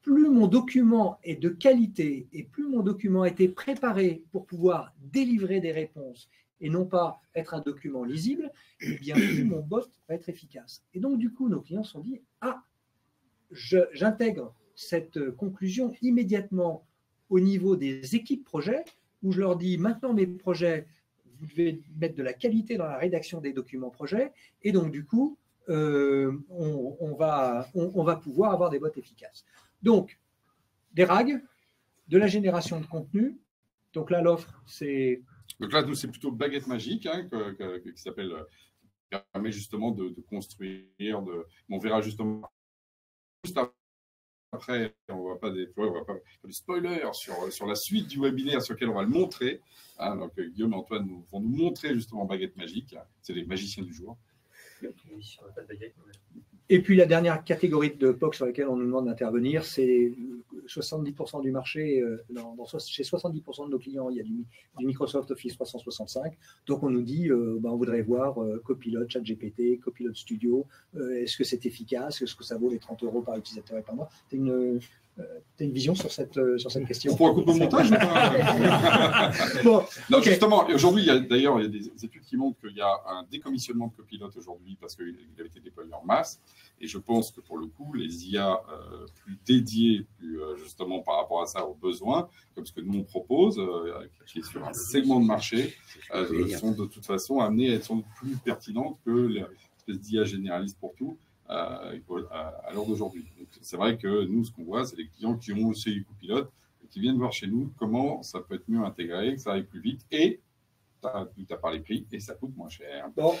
plus mon document est de qualité et plus mon document a été préparé pour pouvoir délivrer des réponses et non pas être un document lisible, eh bien plus mon bot va être efficace. Et donc, du coup, nos clients se sont dit, j'intègre cette conclusion immédiatement au niveau des équipes projets, où je leur dis, maintenant mes projets, vous devez mettre de la qualité dans la rédaction des documents projets, et donc du coup, on va pouvoir avoir des bots efficaces. Donc, des RAG, de la génération de contenu. Donc là, l'offre, c'est... Donc là, nous, c'est plutôt baguette magique qui s'appelle, qui permet justement de construire. On verra justement juste après, on va pas faire du spoiler sur la suite du webinaire sur lequel on va le montrer. Donc Guillaume et Antoine vont nous montrer justement baguette magique. C'est les magiciens du jour. Et puis la dernière catégorie de POC sur laquelle on nous demande d'intervenir, c'est 70% du marché. Chez 70% de nos clients, il y a du Microsoft Office 365. Donc on nous dit, on voudrait voir Copilot, ChatGPT, Copilot Studio. Est-ce que c'est efficace? Est-ce que ça vaut les 30 € par utilisateur et par mois? Tu as une vision sur cette question? On pourra couper au montage ou pas? Bon, non, okay. Justement, aujourd'hui, d'ailleurs, il y a des études qui montrent qu'il y a un décommissionnement de Copilot aujourd'hui parce qu'il a été déployé en masse. Et je pense que pour le coup, les IA plus dédiées, plus justement par rapport à ça aux besoins, comme ce que nous on propose, qui est sur un segment de marché, sont de toute façon amenées à être sans doute plus pertinentes que l'espèce d'IA généraliste pour tout. À l'heure d'aujourd'hui. C'est vrai que nous, ce qu'on voit, c'est les clients qui ont aussi Copilot et qui viennent voir chez nous comment ça peut être mieux intégré, que ça aille plus vite et tu as parlé prix et ça coûte moins cher. Bon,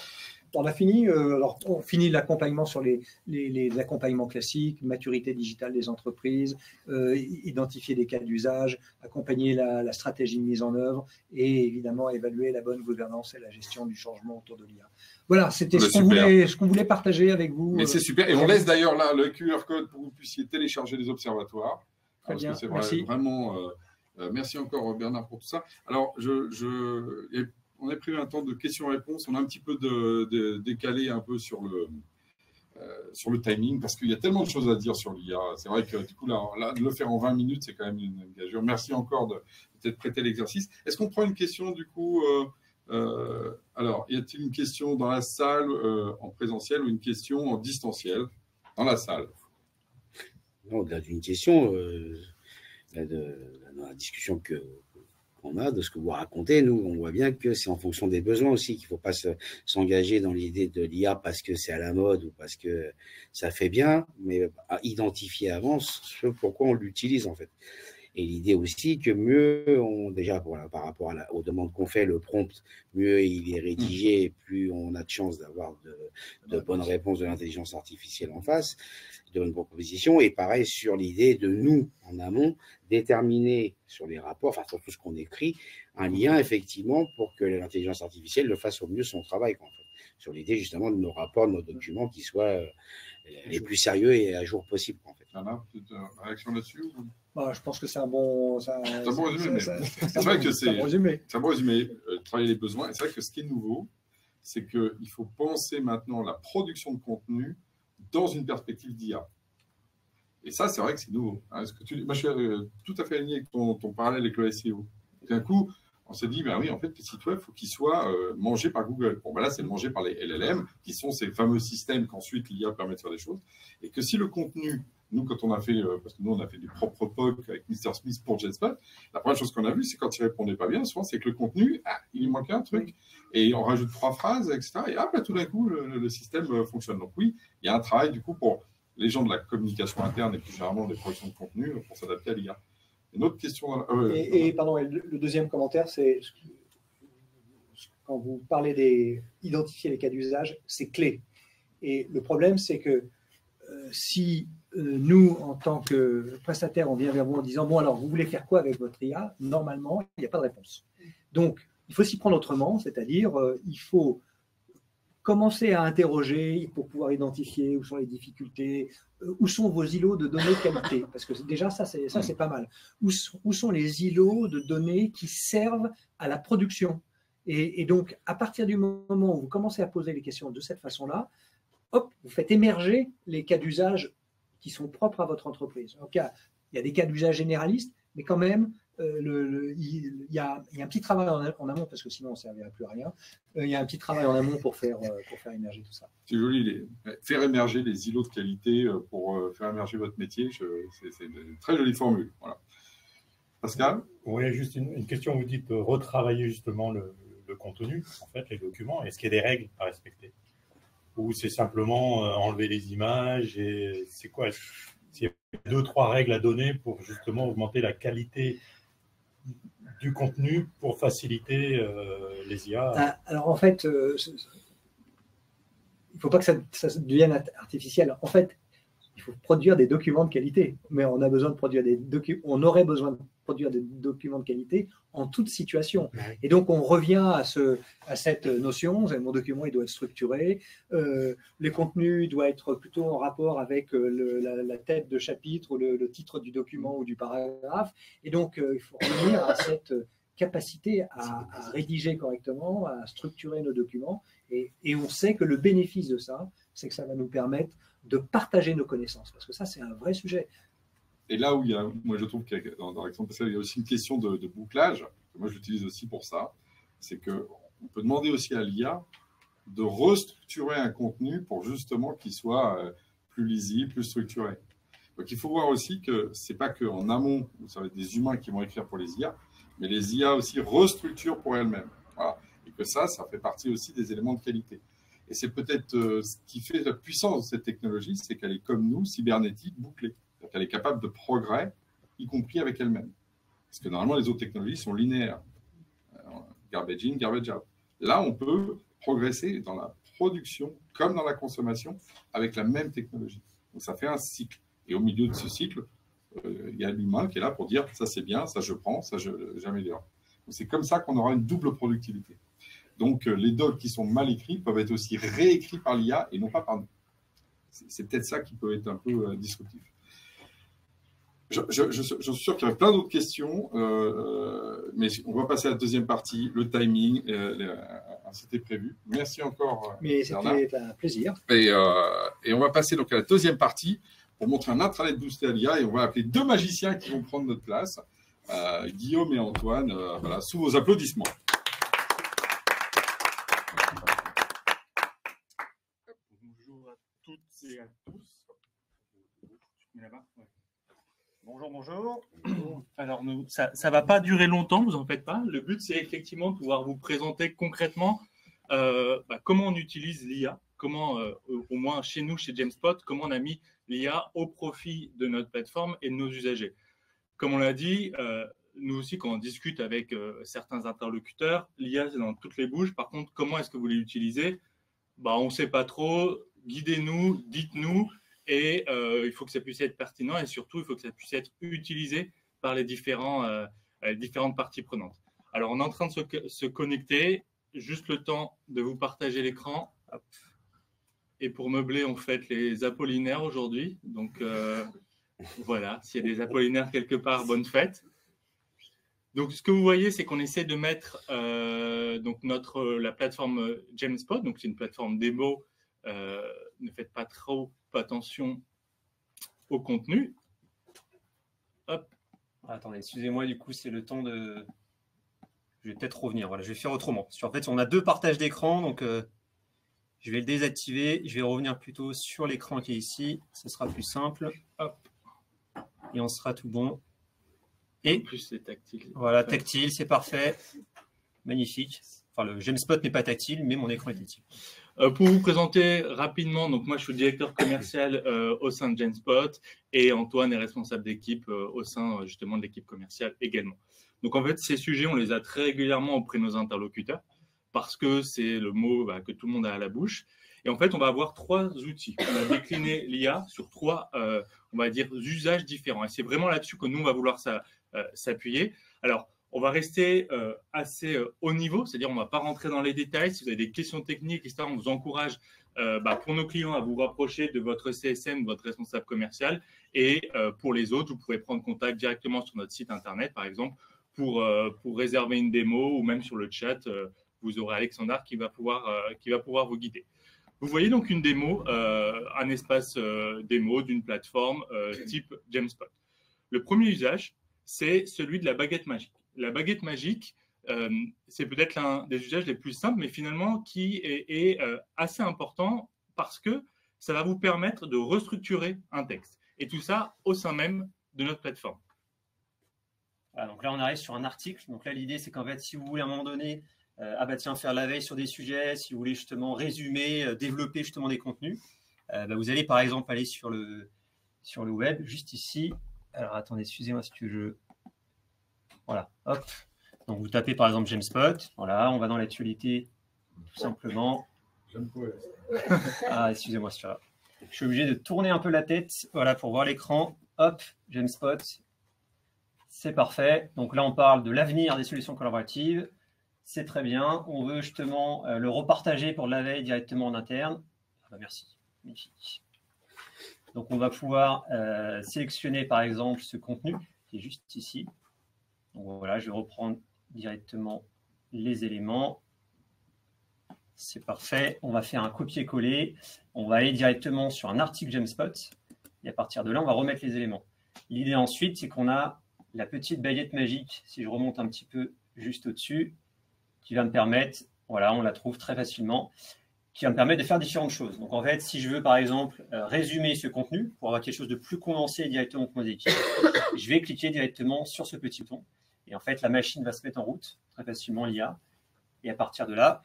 on a fini. Alors, on finit l'accompagnement sur les accompagnements classiques, maturité digitale des entreprises, identifier des cas d'usage, accompagner la stratégie de mise en œuvre et évidemment évaluer la bonne gouvernance et la gestion du changement autour de l'IA. Voilà, c'était ce qu'on voulait partager avec vous. Mais c'est super. Et on laisse d'ailleurs là le QR code pour que vous puissiez télécharger les observatoires. Très bien, parce que c'est merci. Vraiment. Merci encore Bernard pour tout ça. Alors, on a pris un temps de questions-réponses. On a un petit peu décalé un peu sur le timing parce qu'il y a tellement de choses à dire sur l'IA. C'est vrai que du coup, là, de le faire en 20 minutes, c'est quand même une gageure. Merci encore de peut-être prêter l'exercice. Est-ce qu'on prend une question du coup alors, y a-t-il une question dans la salle en présentiel ou une question en distanciel dans la salle? Non, au-delà d'une question, dans la discussion qu'on a, de ce que vous racontez, nous, on voit bien que c'est en fonction des besoins aussi qu'il ne faut pas s'engager dans l'idée de l'IA parce que c'est à la mode ou parce que ça fait bien, mais à identifier avant ce pourquoi on l'utilise en fait. Et l'idée aussi que mieux déjà par rapport aux demandes qu'on fait, le prompt, mieux il est rédigé, plus on a de chances d'avoir de bonnes réponses de l'intelligence artificielle en face, de bonnes propositions. Et pareil sur l'idée de nous, en amont, déterminer sur les rapports, enfin sur tout ce qu'on écrit, un lien effectivement pour que l'intelligence artificielle le fasse au mieux son travail, en fait. Sur l'idée justement de nos rapports, de nos documents qui soient les plus sérieux et à jour possible, en fait. Anna, petite réaction là-dessus? Je pense que c'est un bon résumé. C'est vrai que c'est un bon résumé. Travailler les besoins. Et c'est vrai que ce qui est nouveau, c'est qu'il faut penser maintenant la production de contenu dans une perspective d'IA. Et ça, c'est vrai que c'est nouveau. Moi, je suis tout à fait aligné avec ton parallèle avec le SEO. D'un coup, on s'est dit, ben oui, en fait, le site web, il faut qu'il soit mangé par Google. Bon, ben là, c'est mangé par les LLM, qui sont ces fameux systèmes qu'ensuite l'IA permet de faire des choses. Et que si le contenu, nous, quand on a fait, parce que nous, on a fait des propres POC avec Mr. Smith pour JetSpot, la première chose qu'on a vue, c'est quand il répondait pas bien, souvent, c'est que le contenu, il manquait un truc. Et on rajoute 3 phrases, etc. Et hop, là, tout d'un coup, le système fonctionne. Donc oui, il y a un travail, du coup, pour les gens de la communication interne et plus généralement des productions de contenu pour s'adapter à l'IA. Une autre question. Pardon, le deuxième commentaire, c'est quand vous parlez d'identifier les cas d'usage, c'est clé. Et le problème, c'est que si nous, en tant que prestataire, on vient vers vous en disant « Bon, alors, vous voulez faire quoi avec votre IA ?» Normalement, il n'y a pas de réponse. Donc, il faut s'y prendre autrement, c'est-à-dire il faut commencer à interroger pour pouvoir identifier où sont les difficultés, où sont vos îlots de données de qualité, parce que déjà, ça c'est pas mal. Où sont les îlots de données qui servent à la production? Et donc, à partir du moment où vous commencez à poser les questions de cette façon-là, hop, vous faites émerger les cas d'usage qui sont propres à votre entreprise. Donc, il y a des cas d'usage généralistes, mais quand même, il y a un petit travail en amont, parce que sinon on ne servirait plus à rien. Il y a un petit travail en amont pour faire émerger tout ça. C'est joli, faire émerger les îlots de qualité pour faire émerger votre métier, c'est une très jolie formule. Voilà. Pascal? Oui, juste une question. Vous dites retravailler justement le contenu, en fait, les documents. Est-ce qu'il y a des règles à respecter? Ou c'est simplement enlever les images et c'est quoi? S'il y a 2-3 règles à donner pour justement augmenter la qualité du contenu pour faciliter les IA? Alors en fait, il ne faut pas que ça devienne artificiel. En fait, il faut produire des documents de qualité. Mais on a besoin de produire on aurait besoin de produire des documents de qualité en toute situation. Et donc, on revient à cette notion. Mon document, il doit être structuré. Les contenus doivent être plutôt en rapport avec la tête de chapitre ou le titre du document ou du paragraphe. Et donc, il faut revenir à cette capacité à rédiger correctement, à structurer nos documents. Et on sait que le bénéfice de ça, c'est que ça va nous permettre de partager nos connaissances. Parce que ça, c'est un vrai sujet. Et là où moi je trouve que dans l'exemple passé, il y a aussi une question de bouclage, que moi j'utilise aussi pour ça, c'est qu'on peut demander aussi à l'IA de restructurer un contenu pour justement qu'il soit plus lisible, plus structuré. Donc il faut voir aussi que ce n'est pas qu'en amont, où ça va être des humains qui vont écrire pour les IA, mais les IA aussi restructurent pour elles-mêmes. Voilà. Et que ça fait partie aussi des éléments de qualité. Et c'est peut-être ce qui fait la puissance de cette technologie, c'est qu'elle est comme nous, cybernétique, bouclée. Elle est capable de progrès, y compris avec elle-même. Parce que normalement, les autres technologies sont linéaires. Garbage in, garbage out. Là, on peut progresser dans la production comme dans la consommation avec la même technologie. Donc, ça fait un cycle. Et au milieu de ce cycle, il y a l'humain qui est là pour dire ça c'est bien, ça je prends, ça j'améliore. C'est comme ça qu'on aura une double productivité. Donc, les docs qui sont mal écrits peuvent être aussi réécrits par l'IA et non pas par nous. C'est peut-être ça qui peut être un peu disruptif. Je suis sûr qu'il y aurait plein d'autres questions, mais on va passer à la deuxième partie, le timing, c'était prévu. Merci encore. Mais c'était un plaisir. Et on va passer donc à la deuxième partie pour montrer un intranet boosté à l'IA et on va appeler deux magiciens qui vont prendre notre place, Guillaume et Antoine, voilà, sous vos applaudissements. Bonjour à toutes et à tous. Bonjour, bonjour. Alors, ça ne va pas durer longtemps, vous en faites pas. Le but, c'est effectivement de pouvoir vous présenter concrètement comment on utilise l'IA, comment, au moins chez nous, chez Jamespot, comment on a mis l'IA au profit de notre plateforme et de nos usagers. Comme on l'a dit, nous aussi, quand on discute avec certains interlocuteurs, l'IA, c'est dans toutes les bouches. Par contre, comment est-ce que vous l'utilisez ? On ne sait pas trop. Guidez-nous, dites-nous. Et il faut que ça puisse être pertinent et surtout, il faut que ça puisse être utilisé par les différentes parties prenantes. Alors, on est en train de se connecter. Juste le temps de vous partager l'écran. Et pour meubler, on fête les Apollinaires aujourd'hui. Donc, voilà, s'il y a des Apollinaires quelque part, bonne fête. Donc, ce que vous voyez, c'est qu'on essaie de mettre la plateforme Jamespot. Donc, c'est une plateforme démo. Ne faites pas trop attention au contenu. Hop. Attendez, excusez-moi, du coup, c'est le temps de... Je vais peut-être revenir. Voilà, je vais faire autrement. En fait, on a deux partages d'écran, donc je vais le désactiver. Je vais revenir plutôt sur l'écran qui est ici. Ce sera plus simple. Hop. Et on sera tout bon. Et en plus, c'est tactile. Voilà, tactile, c'est parfait. Magnifique. Enfin, le Jamespot n'est pas tactile, mais mon écran est tactile. Pour vous présenter rapidement, donc moi je suis directeur commercial au sein de Jamespot et Antoine est responsable d'équipe au sein justement de l'équipe commerciale également. Donc en fait, ces sujets, on les a très régulièrement auprès de nos interlocuteurs parce que c'est le mot que tout le monde a à la bouche. Et en fait, on va avoir trois outils. On a décliné l'IA sur trois, on va dire, usages différents. Et c'est vraiment là-dessus que nous, on va vouloir s'appuyer. Alors, on va rester assez haut niveau, c'est-à-dire on ne va pas rentrer dans les détails. Si vous avez des questions techniques, etc., on vous encourage pour nos clients à vous rapprocher de votre CSM, de votre responsable commercial. Et pour les autres, vous pourrez prendre contact directement sur notre site internet, par exemple, pour réserver une démo ou même sur le chat, vous aurez Alexandre qui va pouvoir vous guider. Vous voyez donc une démo, un espace démo d'une plateforme type Jamespot. Le premier usage, c'est celui de la baguette magique. La baguette magique, c'est peut-être l'un des usages les plus simples, mais finalement qui est assez important parce que ça va vous permettre de restructurer un texte. Et tout ça au sein même de notre plateforme. Voilà, donc là, on arrive sur un article. Donc là, l'idée, c'est qu'en fait, si vous voulez à un moment donné, faire la veille sur des sujets, si vous voulez justement résumer, développer justement des contenus, vous allez par exemple aller sur le web, juste ici. Alors attendez, excusez-moi si je... Voilà, hop. Donc vous tapez par exemple Jamespot. Voilà, on va dans l'actualité tout simplement. Ah, excusez-moi, c'est là. Je suis obligé de tourner un peu la tête, voilà, pour voir l'écran. Hop, Jamspot. C'est parfait. Donc là, on parle de l'avenir des solutions collaboratives. C'est très bien. On veut justement le repartager pour de la veille directement en interne. Ah bah merci. Magnifique. Donc, on va pouvoir sélectionner, par exemple, ce contenu qui est juste ici. Donc, voilà, je vais reprendre directement les éléments. C'est parfait. On va faire un copier-coller. On va aller directement sur un article Jamspot. Et à partir de là, on va remettre les éléments. L'idée ensuite, c'est qu'on a la petite baguette magique, si je remonte un petit peu juste au-dessus, qui va me permettre, voilà, on la trouve très facilement, qui va me permettre de faire différentes choses. Donc en fait, si je veux par exemple résumer ce contenu, pour avoir quelque chose de plus condensé directement pour mes équipes, je vais cliquer directement sur ce petit bouton. Et en fait, la machine va se mettre en route, très facilement l'IA. Et à partir de là,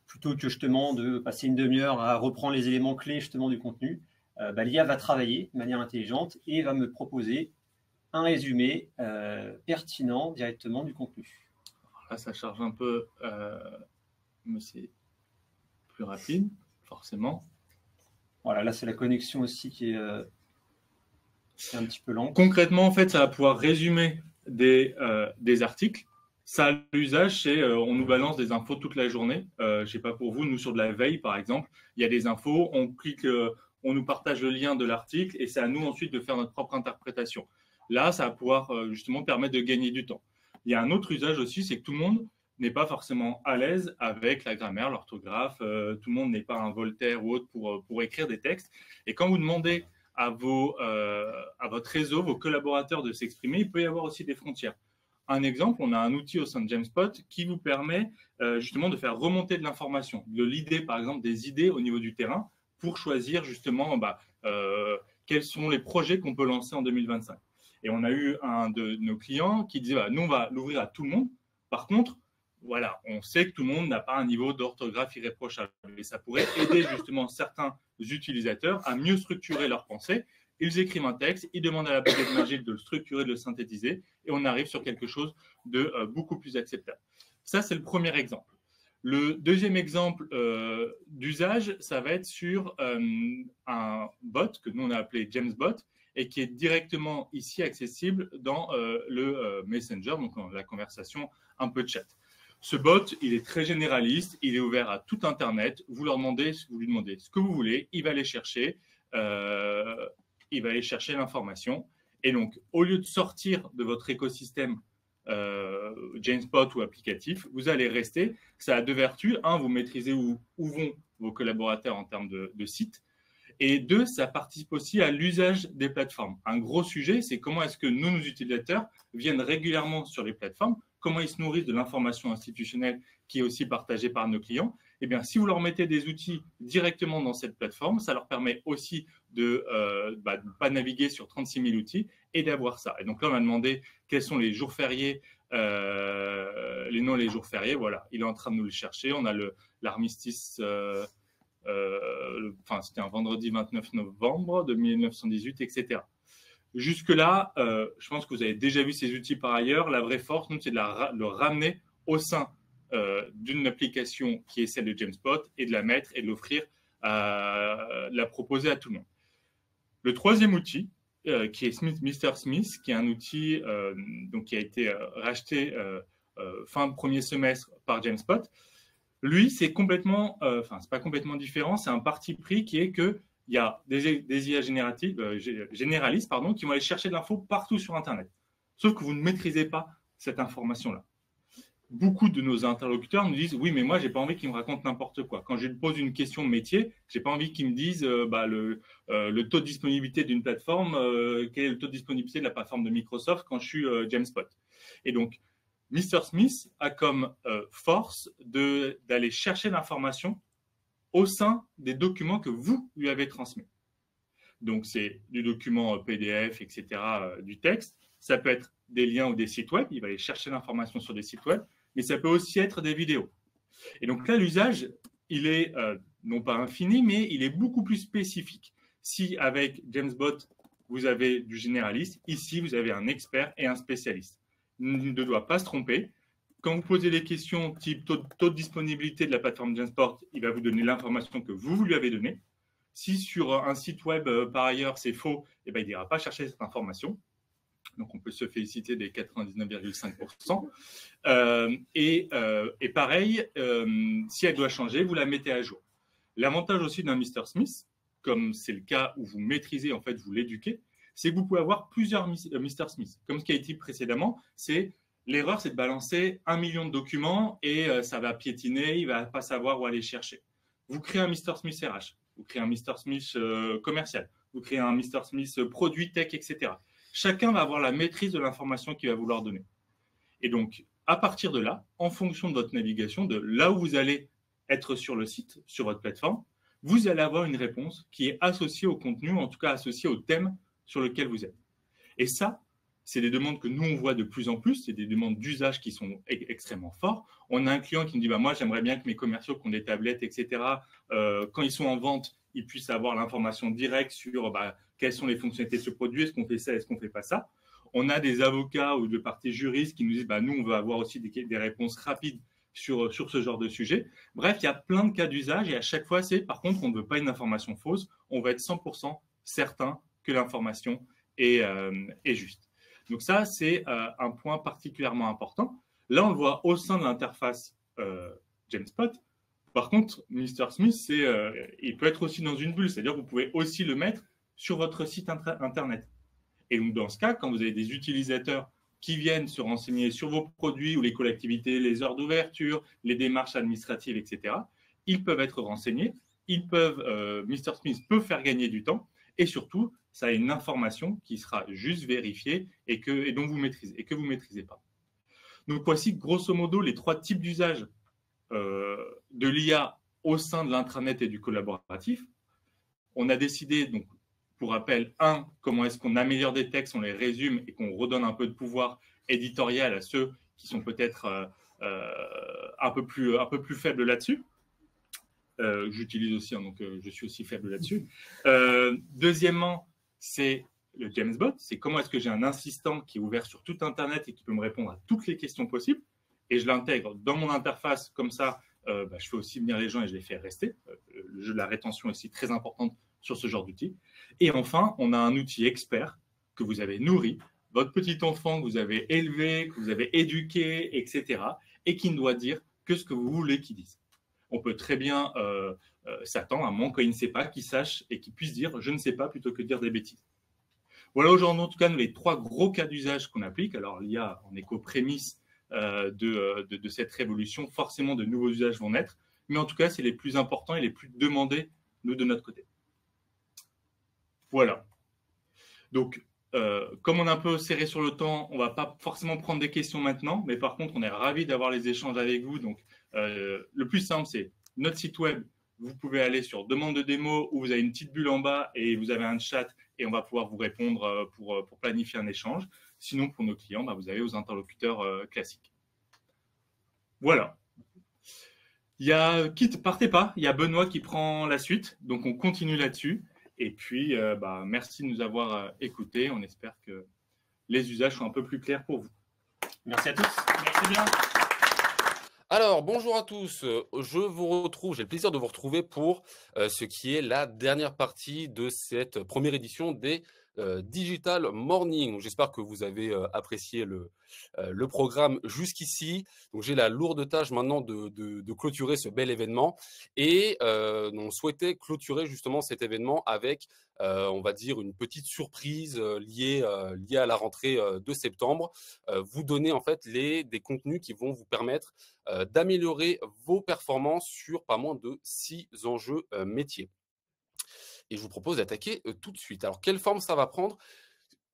plutôt que justement de passer une demi-heure à reprendre les éléments clés justement du contenu, l'IA va travailler de manière intelligente et va me proposer un résumé pertinent directement du contenu. Là, ça charge un peu, mais c'est plus rapide, forcément. Voilà, là, c'est la connexion aussi qui est un petit peu lente. Concrètement, en fait, ça va pouvoir résumer des articles. Ça a l'usage, c'est on nous balance des infos toute la journée. Je ne sais pas pour vous, nous, sur de la veille, par exemple, il y a des infos, on clique, on nous partage le lien de l'article et c'est à nous ensuite de faire notre propre interprétation. Là, ça va pouvoir justement permettre de gagner du temps. Il y a un autre usage aussi, c'est que tout le monde n'est pas forcément à l'aise avec la grammaire, l'orthographe. Tout le monde n'est pas un Voltaire ou autre pour écrire des textes. Et quand vous demandez à votre réseau, vos collaborateurs de s'exprimer, il peut y avoir aussi des frontières. Un exemple, on a un outil au sein de Jamspot qui vous permet justement de faire remonter de l'information, de l'idée, par exemple, des idées au niveau du terrain pour choisir justement quels sont les projets qu'on peut lancer en 2025. Et on a eu un de nos clients qui disait nous, on va l'ouvrir à tout le monde. Par contre, voilà, on sait que tout le monde n'a pas un niveau d'orthographe irréprochable. Et ça pourrait aider justement certains utilisateurs à mieux structurer leurs pensées. Ils écrivent un texte, ils demandent à la baguette magique de le structurer, de le synthétiser, et on arrive sur quelque chose de beaucoup plus acceptable. Ça, c'est le premier exemple. Le deuxième exemple d'usage, ça va être sur un bot que nous, on a appelé Jamsbot, et qui est directement ici accessible dans le Messenger, donc dans la conversation un peu chat. Ce bot, il est très généraliste, il est ouvert à tout Internet. Vous lui demandez ce que vous voulez, il va aller chercher, l'information. Et donc, au lieu de sortir de votre écosystème Jamspot ou applicatif, vous allez rester. Ça a deux vertus. Un, vous maîtrisez où vont vos collaborateurs en termes de sites. Et deux, ça participe aussi à l'usage des plateformes. Un gros sujet, c'est comment est-ce que nos utilisateurs viennent régulièrement sur les plateformes, comment ils se nourrissent de l'information institutionnelle qui est aussi partagée par nos clients. Eh bien, si vous leur mettez des outils directement dans cette plateforme, ça leur permet aussi de ne pas naviguer sur 36 000 outils et d'avoir ça. Et donc là, on a demandé quels sont les jours fériés, les noms des jours fériés. Voilà, il est en train de nous le chercher. On a l'armistice... c'était un vendredi 29 novembre de 1918, etc. Jusque-là, je pense que vous avez déjà vu ces outils par ailleurs. La vraie force, nous, c'est de le ramener au sein d'une application qui est celle de Jamspot et de la mettre et de l'offrir, de la proposer à tout le monde. Le troisième outil, qui est Mr. Smith, qui est un outil qui a été racheté fin de premier semestre par Jamspot. Lui, c'est complètement, c'est pas complètement différent, c'est un parti pris qui est qu'il y a des IA généralistes qui vont aller chercher de l'info partout sur Internet. Sauf que vous ne maîtrisez pas cette information-là. Beaucoup de nos interlocuteurs nous disent « Oui, mais moi, je n'ai pas envie qu'ils me racontent n'importe quoi. Quand je lui pose une question de métier, je n'ai pas envie qu'ils me disent le taux de disponibilité d'une plateforme, quel est le taux de disponibilité de la plateforme de Microsoft quand je suis Jamspot. » Et donc, Mr. Smith a comme force d'aller chercher l'information au sein des documents que vous lui avez transmis. Donc, c'est du document PDF, etc., du texte. Ça peut être des liens ou des sites web. Il va aller chercher l'information sur des sites web, mais ça peut aussi être des vidéos. Et donc là, l'usage, il est non pas infini, mais il est beaucoup plus spécifique. Si avec Jamsbot, vous avez du généraliste, ici, vous avez un expert et un spécialiste. Il ne doit pas se tromper. Quand vous posez des questions type taux de disponibilité de la plateforme Jamspot, il va vous donner l'information que vous lui avez donnée. Si sur un site web, par ailleurs, c'est faux, eh ben, il n'ira pas chercher cette information. Donc, on peut se féliciter des 99,5%. Et pareil, si elle doit changer, vous la mettez à jour. L'avantage aussi d'un Mr. Smith, comme c'est le cas où vous maîtrisez, en fait, vous l'éduquez, c'est que vous pouvez avoir plusieurs Mr. Smith. Comme ce qui a été dit précédemment, l'erreur, c'est de balancer 1 million de documents et ça va piétiner, il ne va pas savoir où aller chercher. Vous créez un Mr. Smith RH, vous créez un Mr. Smith commercial, vous créez un Mr. Smith produit tech, etc. Chacun va avoir la maîtrise de l'information qu'il va vouloir donner. Et donc, à partir de là, en fonction de votre navigation, de là où vous allez être sur le site, sur votre plateforme, vous allez avoir une réponse qui est associée au contenu, en tout cas associée au thème sur lequel vous êtes. Et ça, c'est des demandes que nous, on voit de plus en plus. C'est des demandes d'usage qui sont extrêmement forts. On a un client qui nous dit bah, « moi, j'aimerais bien que mes commerciaux qui ont des tablettes, etc., quand ils sont en vente, ils puissent avoir l'information directe sur quelles sont les fonctionnalités de ce produit, est-ce qu'on fait ça, est-ce qu'on ne fait pas ça ?» On a des avocats ou de parties juristes qui nous disent bah, « nous, on veut avoir aussi des réponses rapides sur ce genre de sujet. » Bref, il y a plein de cas d'usage et à chaque fois, par contre, on ne veut pas une information fausse. On va être 100% certain que l'information est juste. Donc ça, c'est un point particulièrement important. Là, on le voit au sein de l'interface GenSpot. Par contre, Mr. Smith, il peut être aussi dans une bulle, c'est-à-dire que vous pouvez aussi le mettre sur votre site Internet. Et donc, dans ce cas, quand vous avez des utilisateurs qui viennent se renseigner sur vos produits ou les collectivités, les heures d'ouverture, les démarches administratives, etc., ils peuvent être renseignés, Mr. Smith peut faire gagner du temps et surtout, ça a une information qui sera juste vérifiée et dont vous maîtrisez et que vous ne maîtrisez pas. Donc, voici grosso modo les 3 types d'usage de l'IA au sein de l'intranet et du collaboratif. On a décidé, donc, pour rappel, comment est-ce qu'on améliore des textes, on les résume et qu'on redonne un peu de pouvoir éditorial à ceux qui sont peut-être un peu plus faibles là-dessus. J'utilise aussi, donc je suis aussi faible là-dessus. Deuxièmement, c'est le GemSbot. C'est comment est-ce que j'ai un assistant qui est ouvert sur tout Internet et qui peut me répondre à toutes les questions possibles. Et je l'intègre dans mon interface, comme ça, je fais aussi venir les gens et je les fais rester. La rétention est aussi très importante sur ce genre d'outil. Et enfin, on a un outil expert que vous avez nourri, votre petit enfant que vous avez élevé, que vous avez éduqué, etc., et qui ne doit dire que ce que vous voulez qu'il dise. On peut très bien s'attendre à moins quand il ne sait pas, qu'il sache et qu'il puisse dire « je ne sais pas » plutôt que de dire des bêtises. Voilà aujourd'hui, en tout cas, les 3 gros cas d'usage qu'on applique. Alors, l'IA en est qu'aux prémices de cette révolution. Forcément, de nouveaux usages vont naître. Mais en tout cas, c'est les plus importants et les plus demandés, nous, de notre côté. Voilà. Donc, comme on est un peu serré sur le temps, on ne va pas forcément prendre des questions maintenant. Mais par contre, on est ravis d'avoir les échanges avec vous. Donc, le plus simple, c'est notre site web. Vous pouvez aller sur demande de démo où vous avez une petite bulle en bas et vous avez un chat et on va pouvoir vous répondre pour planifier un échange. Sinon, pour nos clients, vous avez aux interlocuteurs classiques. Voilà. Partez pas, il y a Benoît qui prend la suite. Donc, on continue là-dessus. Et puis, merci de nous avoir écoutés. On espère que les usages sont un peu plus clairs pour vous. Merci à tous. Merci bien. Alors, bonjour à tous. J'ai le plaisir de vous retrouver pour ce qui est la dernière partie de cette première édition des Digital Morning. J'espère que vous avez apprécié le programme jusqu'ici. Donc, j'ai la lourde tâche maintenant de clôturer ce bel événement et on souhaitait clôturer justement cet événement avec, on va dire, une petite surprise liée à la rentrée de septembre. Vous donner en fait des contenus qui vont vous permettre d'améliorer vos performances sur pas moins de 6 enjeux métiers. Et je vous propose d'attaquer tout de suite. Alors, quelle forme ça va prendre ?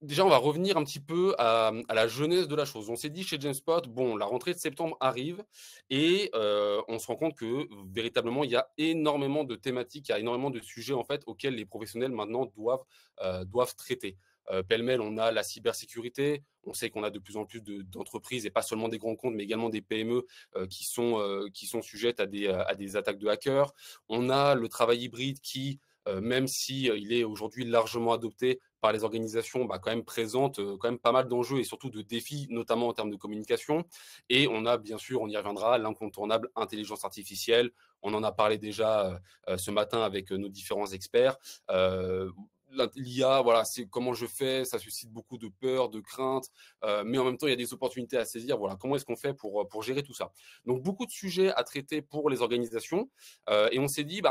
Déjà, on va revenir un petit peu à la genèse de la chose. On s'est dit chez GenSpot, bon, la rentrée de septembre arrive et on se rend compte que véritablement, il y a énormément de thématiques, il y a énormément de sujets en fait auxquels les professionnels maintenant doivent traiter. Pêle-mêle, on a la cybersécurité. On sait qu'on a de plus en plus d'entreprises et pas seulement des grands comptes, mais également des PME qui sont sujettes à des attaques de hackers. On a le travail hybride qui même si il est aujourd'hui largement adopté par les organisations, quand même présente quand même pas mal d'enjeux et surtout de défis, notamment en termes de communication. Et on a bien sûr, on y reviendra, l'incontournable intelligence artificielle. On en a parlé déjà ce matin avec nos différents experts. L'IA, voilà, c'est comment je fais, ça suscite beaucoup de peur, de crainte, mais en même temps, il y a des opportunités à saisir. Voilà, comment est-ce qu'on fait pour gérer tout ça? Donc, beaucoup de sujets à traiter pour les organisations. Et on s'est dit,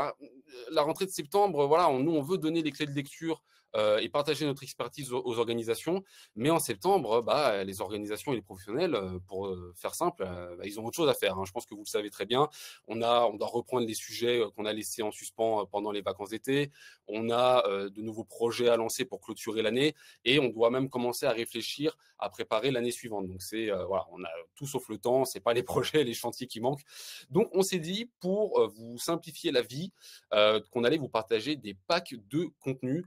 la rentrée de septembre, voilà, nous, on veut donner les clés de lecture et partager notre expertise aux organisations. Mais en septembre, les organisations et les professionnels, pour faire simple, ils ont autre chose à faire. Hein. Je pense que vous le savez très bien. On doit reprendre les sujets qu'on a laissés en suspens pendant les vacances d'été. On a de nouveaux projets à lancer pour clôturer l'année et on doit même commencer à réfléchir à préparer l'année suivante. Donc c'est voilà, on a tout sauf le temps, c'est pas les projets, les chantiers qui manquent. Donc on s'est dit pour vous simplifier la vie qu'on allait vous partager des packs de contenu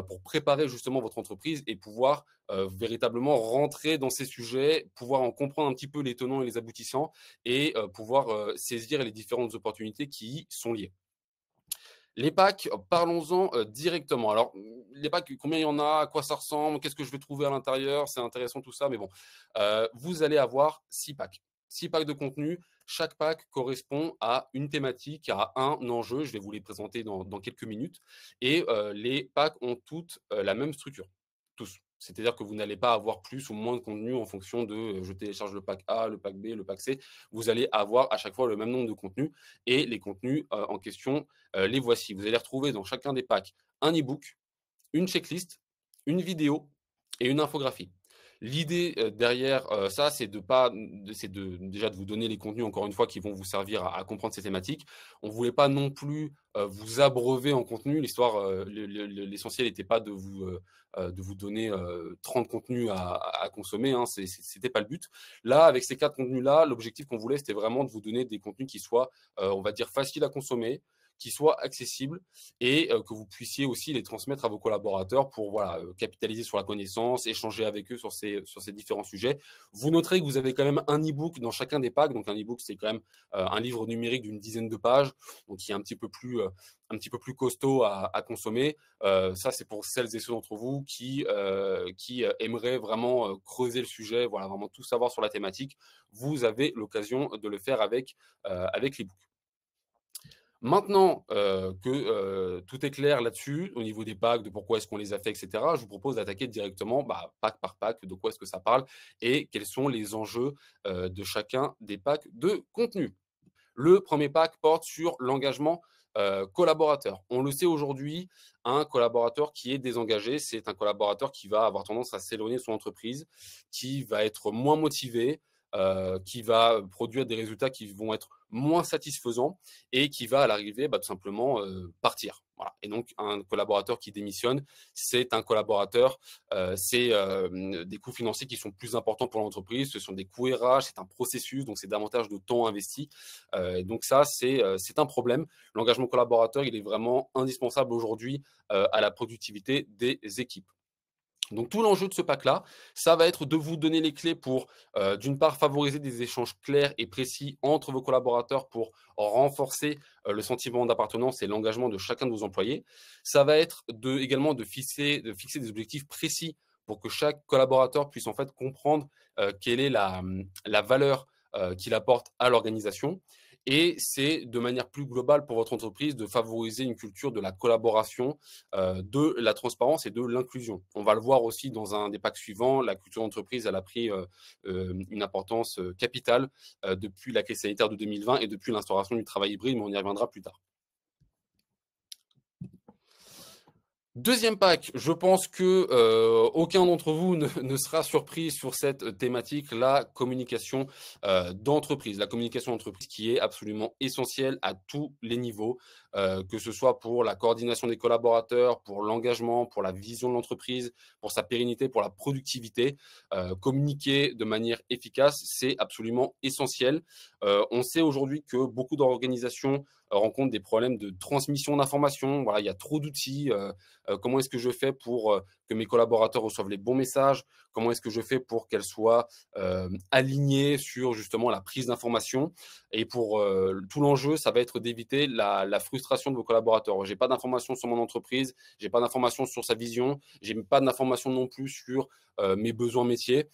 pour préparer justement votre entreprise et pouvoir véritablement rentrer dans ces sujets, pouvoir en comprendre un petit peu les tenants et les aboutissants et pouvoir saisir les différentes opportunités qui y sont liées. Les packs, parlons-en directement. Alors, les packs, combien il y en a? À quoi ça ressemble? Qu'est-ce que je vais trouver à l'intérieur? C'est intéressant tout ça, mais bon. Vous allez avoir 6 packs. 6 packs de contenu. Chaque pack correspond à une thématique, à un enjeu. Je vais vous les présenter dans quelques minutes. Et les packs ont toutes la même structure. Tous. C'est-à-dire que vous n'allez pas avoir plus ou moins de contenu en fonction de je télécharge le pack A, le pack B, le pack C. Vous allez avoir à chaque fois le même nombre de contenus et les contenus en question, les voici. Vous allez retrouver dans chacun des packs un e-book, une checklist, une vidéo et une infographie. L'idée derrière ça, c'est déjà de vous donner les contenus, encore une fois, qui vont vous servir à comprendre ces thématiques. On ne voulait pas non plus vous abreuver en contenu. L'essentiel n'était pas de vous donner 30 contenus à consommer. Hein. C'était pas le but. Là, avec ces 4 contenus-là, l'objectif qu'on voulait, c'était vraiment de vous donner des contenus qui soient, on va dire, faciles à consommer, qui soient accessibles et que vous puissiez aussi les transmettre à vos collaborateurs pour voilà, capitaliser sur la connaissance, échanger avec eux sur ces différents sujets. Vous noterez que vous avez quand même un e-book dans chacun des packs. Donc un e-book, c'est quand même un livre numérique d'une dizaine de pages, donc qui est un petit peu plus costaud à consommer. Ça, c'est pour celles et ceux d'entre vous qui aimeraient vraiment creuser le sujet, voilà, vraiment tout savoir sur la thématique. Vous avez l'occasion de le faire avec l'e-book. Maintenant que tout est clair là-dessus, au niveau des packs, de pourquoi est-ce qu'on les a fait, etc., je vous propose d'attaquer directement pack par pack, de quoi est-ce que ça parle et quels sont les enjeux de chacun des packs de contenu. Le premier pack porte sur l'engagement collaborateur. On le sait aujourd'hui, un collaborateur qui est désengagé, c'est un collaborateur qui va avoir tendance à s'éloigner de son entreprise, qui va être moins motivé, qui va produire des résultats qui vont être moins satisfaisants et qui va à l'arrivée tout simplement partir. Voilà. Et donc, un collaborateur qui démissionne, c'est un collaborateur, c'est des coûts financiers qui sont plus importants pour l'entreprise, ce sont des coûts RH, c'est un processus, donc c'est davantage de temps investi. Donc ça, c'est un problème. L'engagement collaborateur, il est vraiment indispensable aujourd'hui à la productivité des équipes. Donc tout l'enjeu de ce pack-là, ça va être de vous donner les clés pour, d'une part, favoriser des échanges clairs et précis entre vos collaborateurs pour renforcer le sentiment d'appartenance et l'engagement de chacun de vos employés. Ça va être également de fixer des objectifs précis pour que chaque collaborateur puisse en fait comprendre quelle est la valeur qu'il apporte à l'organisation. Et c'est de manière plus globale pour votre entreprise de favoriser une culture de la collaboration, de la transparence et de l'inclusion. On va le voir aussi dans un des packs suivants, la culture d'entreprise, elle a pris une importance capitale depuis la crise sanitaire de 2020 et depuis l'instauration du travail hybride, mais on y reviendra plus tard. Deuxième pack, je pense que aucun d'entre vous ne sera surpris sur cette thématique, la communication d'entreprise. La communication d'entreprise qui est absolument essentielle à tous les niveaux, que ce soit pour la coordination des collaborateurs, pour l'engagement, pour la vision de l'entreprise, pour sa pérennité, pour la productivité. Communiquer de manière efficace, c'est absolument essentiel. On sait aujourd'hui que beaucoup d'organisations rencontrent des problèmes de transmission d'informations. Voilà, il y a trop d'outils. Comment est-ce que je fais pour que mes collaborateurs reçoivent les bons messages? Comment est-ce que je fais pour qu'elles soient alignées sur justement la prise d'informations? Et pour tout l'enjeu, ça va être d'éviter la frustration de vos collaborateurs. J'ai pas d'informations sur mon entreprise, j'ai pas d'informations sur sa vision, j'ai pas d'informations non plus sur mes besoins métiers.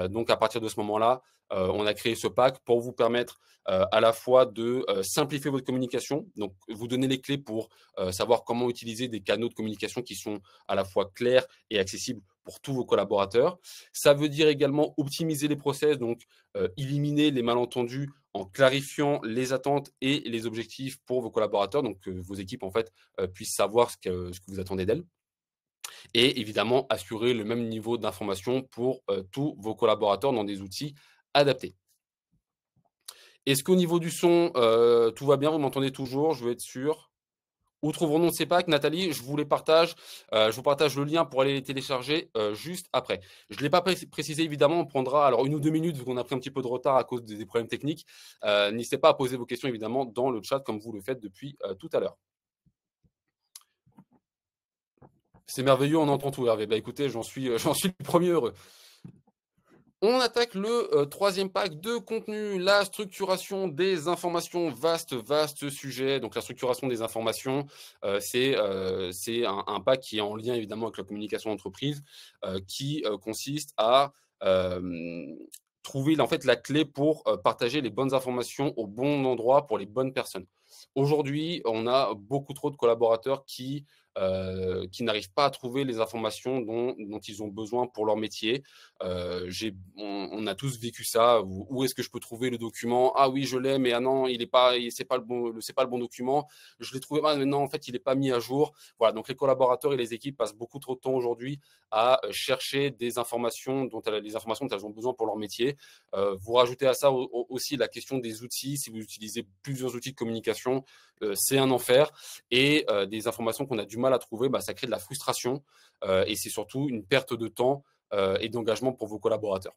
Donc à partir de ce moment-là, on a créé ce pack pour vous permettre à la fois de simplifier votre communication, donc vous donner les clés pour savoir comment utiliser des canaux de communication qui sont à la fois clairs et accessibles pour tous vos collaborateurs. Ça veut dire également optimiser les process, donc éliminer les malentendus en clarifiant les attentes et les objectifs pour vos collaborateurs, donc que vos équipes en fait puissent savoir ce que vous attendez d'elles. Et évidemment, assurer le même niveau d'information pour tous vos collaborateurs dans des outils adaptés. Est-ce qu'au niveau du son, tout va bien? Vous m'entendez toujours? Je veux être sûr. Où trouverons-nous ces packs? Nathalie, je vous les partage. Je vous partage le lien pour aller les télécharger juste après. Je ne l'ai pas précisé, évidemment. On prendra alors 1 ou 2 minutes, vu qu'on a pris un petit peu de retard à cause des problèmes techniques. N'hésitez pas à poser vos questions, évidemment, dans le chat, comme vous le faites depuis tout à l'heure. C'est merveilleux, on entend tout, Hervé. Bah, écoutez, j'en suis le premier heureux. On attaque le troisième pack de contenu, la structuration des informations. Vaste sujet. Donc, la structuration des informations, c'est un pack qui est en lien évidemment avec la communication d'entreprise, qui consiste à trouver en fait la clé pour partager les bonnes informations au bon endroit pour les bonnes personnes. Aujourd'hui, on a beaucoup trop de collaborateurs qui n'arrivent pas à trouver les informations dont ils ont besoin pour leur métier. On a tous vécu ça. Où est-ce que je peux trouver le document? Ah oui, je l'ai, mais ah non, c'est pas le bon document. Je l'ai trouvé, mais non, en fait, il n'est pas mis à jour. Voilà, donc les collaborateurs et les équipes passent beaucoup trop de temps aujourd'hui à chercher des informations dont elles ont besoin pour leur métier. Vous rajoutez à ça aussi la question des outils. Si vous utilisez plusieurs outils de communication, c'est un enfer. Et des informations qu'on a du mal à trouver, ça crée de la frustration et c'est surtout une perte de temps et d'engagement pour vos collaborateurs.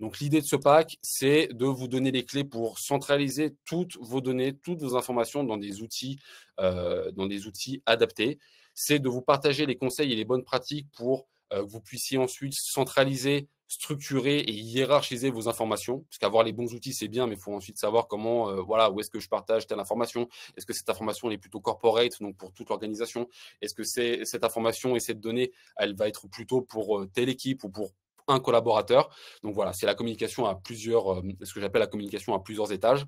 Donc, l'idée de ce pack, c'est de vous donner les clés pour centraliser toutes vos données, toutes vos informations dans des outils adaptés. C'est de vous partager les conseils et les bonnes pratiques pour que vous puissiez ensuite centraliser, structurer et hiérarchiser vos informations. Parce qu'avoir les bons outils, c'est bien, mais il faut ensuite savoir comment, où est-ce que je partage telle information. Est-ce que cette information elle est plutôt corporate, donc pour toute l'organisation? Est-ce que cette information et cette donnée, elle va être plutôt pour telle équipe ou pour un collaborateur? Donc voilà, c'est la communication à plusieurs, ce que j'appelle la communication à plusieurs étages,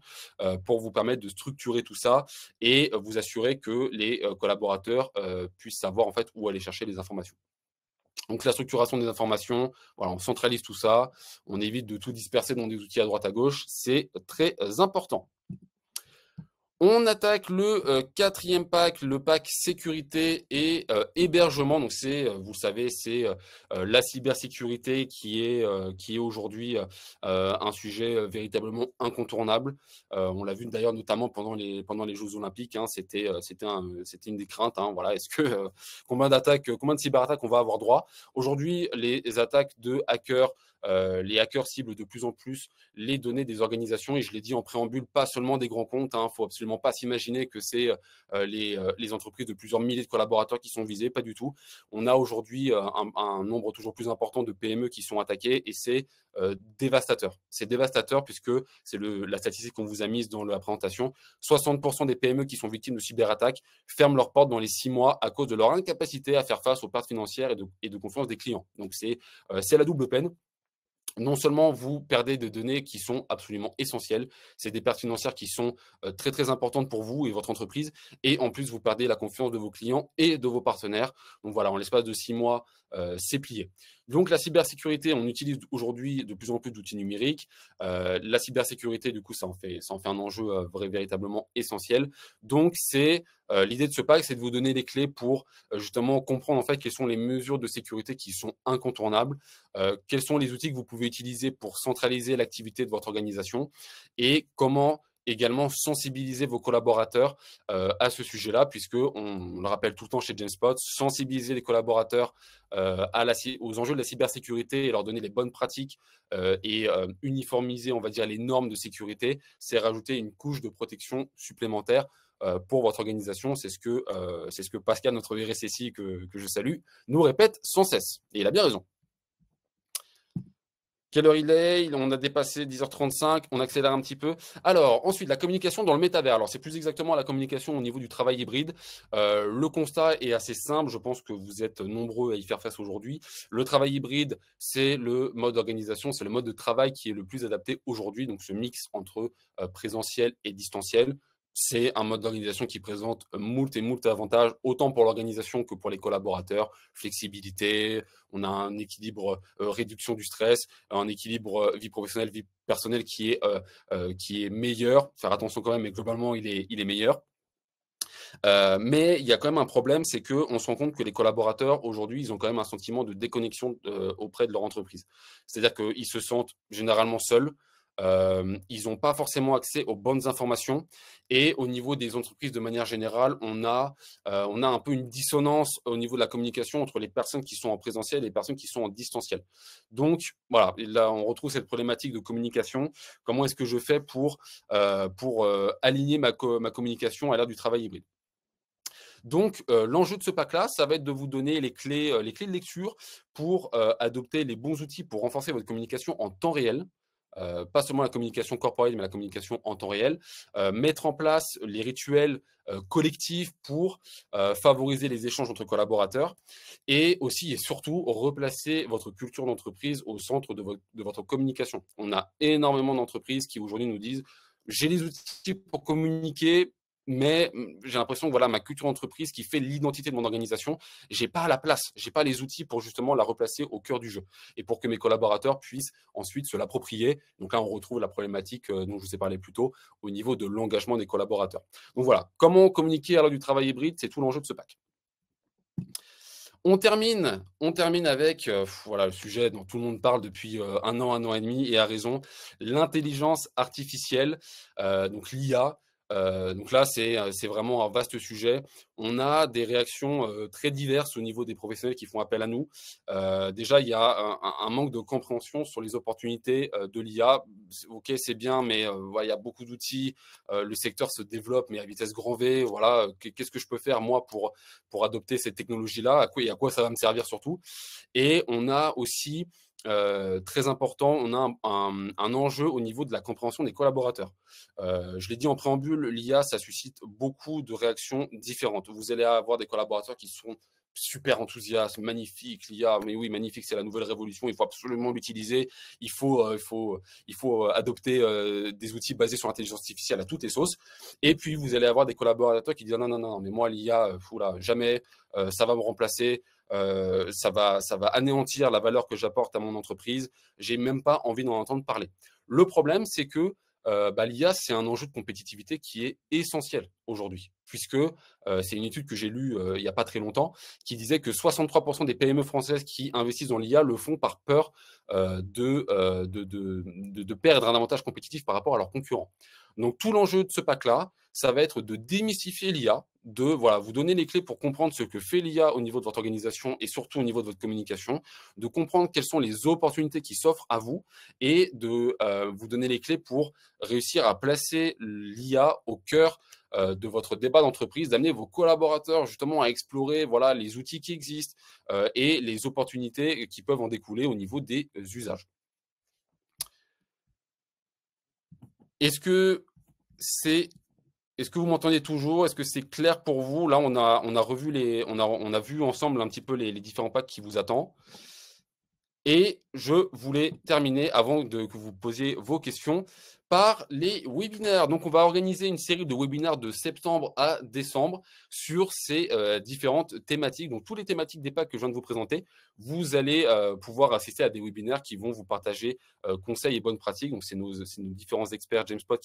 pour vous permettre de structurer tout ça et vous assurer que les collaborateurs puissent savoir en fait où aller chercher les informations. Donc la structuration des informations, voilà, on centralise tout ça, on évite de tout disperser dans des outils à droite à gauche, c'est très important. On attaque le quatrième pack, le pack sécurité et hébergement. Donc vous le savez, c'est la cybersécurité qui est aujourd'hui un sujet véritablement incontournable. On l'a vu d'ailleurs notamment pendant les Jeux Olympiques. Hein, c'était une des craintes. Hein, voilà, est-ce que combien de cyberattaques on va avoir droit? Aujourd'hui, les attaques de hackers. Les hackers ciblent de plus en plus les données des organisations et je l'ai dit en préambule, pas seulement des grands comptes. Il ne faut absolument pas s'imaginer que c'est les entreprises de plusieurs milliers de collaborateurs qui sont visées, pas du tout. On a aujourd'hui un nombre toujours plus important de PME qui sont attaquées et c'est dévastateur. C'est dévastateur puisque c'est la statistique qu'on vous a mise dans la présentation. 60% des PME qui sont victimes de cyberattaques ferment leurs portes dans les 6 mois à cause de leur incapacité à faire face aux pertes financières et de confiance des clients. Donc c'est la double peine. Non seulement vous perdez des données qui sont absolument essentielles, c'est des pertes financières qui sont très très importantes pour vous et votre entreprise, et en plus vous perdez la confiance de vos clients et de vos partenaires. Donc voilà, en l'espace de 6 mois, c'est plié. Donc la cybersécurité, on utilise aujourd'hui de plus en plus d'outils numériques. La cybersécurité, du coup, ça en fait un enjeu véritablement essentiel. Donc l'idée de ce pack, c'est de vous donner les clés pour justement comprendre en fait quelles sont les mesures de sécurité qui sont incontournables, quels sont les outils que vous pouvez utiliser pour centraliser l'activité de votre organisation et comment également sensibiliser vos collaborateurs à ce sujet-là, puisque on le rappelle tout le temps chez GenSpot, sensibiliser les collaborateurs aux enjeux de la cybersécurité et leur donner les bonnes pratiques et uniformiser, on va dire, les normes de sécurité, c'est rajouter une couche de protection supplémentaire pour votre organisation. C'est ce que Pascal, notre RSSI que je salue, nous répète sans cesse. Et il a bien raison. Quelle heure il est? On a dépassé 10h35, on accélère un petit peu. Alors, ensuite, la communication dans le métavers. Alors, c'est plus exactement la communication au niveau du travail hybride. Le constat est assez simple. Je pense que vous êtes nombreux à y faire face aujourd'hui. Le travail hybride, c'est le mode d'organisation, c'est le mode de travail qui est le plus adapté aujourd'hui. Donc, ce mix entre présentiel et distanciel. C'est un mode d'organisation qui présente moult et moult avantages, autant pour l'organisation que pour les collaborateurs. Flexibilité, on a un équilibre réduction du stress, un équilibre vie professionnelle, vie personnelle qui est meilleur. Faire attention quand même, mais globalement, il est meilleur. Mais il y a quand même un problème, c'est qu'on se rend compte que les collaborateurs, aujourd'hui, ils ont quand même un sentiment de déconnexion auprès de leur entreprise. C'est-à-dire qu'ils se sentent généralement seuls. Ils n'ont pas forcément accès aux bonnes informations et au niveau des entreprises de manière générale, on a un peu une dissonance au niveau de la communication entre les personnes qui sont en présentiel et les personnes qui sont en distanciel. Donc voilà, là on retrouve cette problématique de communication. Comment est-ce que je fais pour aligner ma communication à l'ère du travail hybride? Donc, l'enjeu de ce pack-là, ça va être de vous donner les clés de lecture pour adopter les bons outils pour renforcer votre communication en temps réel. Pas seulement la communication corporelle, mais la communication en temps réel. Mettre en place les rituels collectifs pour favoriser les échanges entre collaborateurs et aussi et surtout replacer votre culture d'entreprise au centre de votre communication. On a énormément d'entreprises qui aujourd'hui nous disent « j'ai les outils pour communiquer ». Mais j'ai l'impression que voilà, ma culture d'entreprise qui fait l'identité de mon organisation, j'ai pas la place, j'ai pas les outils pour justement la replacer au cœur du jeu et pour que mes collaborateurs puissent ensuite se l'approprier. Donc là, on retrouve la problématique dont je vous ai parlé plus tôt au niveau de l'engagement des collaborateurs. Donc voilà, comment communiquer à l'heure du travail hybride, c'est tout l'enjeu de ce pack. On termine avec voilà, le sujet dont tout le monde parle depuis un an et demi et à raison, l'intelligence artificielle, donc l'IA. Donc là, c'est vraiment un vaste sujet. On a des réactions très diverses au niveau des professionnels qui font appel à nous. Déjà, il y a un manque de compréhension sur les opportunités de l'IA. Ok, c'est bien, mais ouais, il y a beaucoup d'outils. Le secteur se développe, mais à vitesse grand V. Voilà, qu'est-ce que je peux faire, moi, pour adopter cette technologie-là? À quoi ça va me servir surtout? Et on a aussi très important, on a un enjeu au niveau de la compréhension des collaborateurs. Je l'ai dit en préambule, l'IA, ça suscite beaucoup de réactions différentes. Vous allez avoir des collaborateurs qui sont super enthousiastes, magnifique, l'IA, mais oui, magnifique, c'est la nouvelle révolution, il faut absolument l'utiliser, il faut adopter des outils basés sur l'intelligence artificielle à toutes les sauces. Et puis, vous allez avoir des collaborateurs qui disent non, mais moi, l'IA, jamais, ça va me remplacer. Ça va anéantir la valeur que j'apporte à mon entreprise. J'ai même pas envie d'en entendre parler. Le problème, c'est que l'IA, c'est un enjeu de compétitivité qui est essentiel aujourd'hui, puisque c'est une étude que j'ai lue il n'y a pas très longtemps, qui disait que 63% des PME françaises qui investissent dans l'IA le font par peur de perdre un avantage compétitif par rapport à leurs concurrents. Donc, tout l'enjeu de ce pack-là, ça va être de démystifier l'IA, de vous donner les clés pour comprendre ce que fait l'IA au niveau de votre organisation et surtout au niveau de votre communication, de comprendre quelles sont les opportunités qui s'offrent à vous et de vous donner les clés pour réussir à placer l'IA au cœur de votre débat d'entreprise, d'amener vos collaborateurs justement à explorer les outils qui existent et les opportunités qui peuvent en découler au niveau des usages. Est-ce que vous m'entendez toujours? Est-ce que c'est clair pour vous? Là, on a vu ensemble un petit peu les différents packs qui vous attendent. Et je voulais terminer, avant que vous posiez vos questions, par les webinaires. Donc, on va organiser une série de webinaires de septembre à décembre sur ces différentes thématiques. Donc, toutes les thématiques des packs que je viens de vous présenter, vous allez pouvoir assister à des webinaires qui vont vous partager conseils et bonnes pratiques. Donc, c'est nos différents experts Jamespot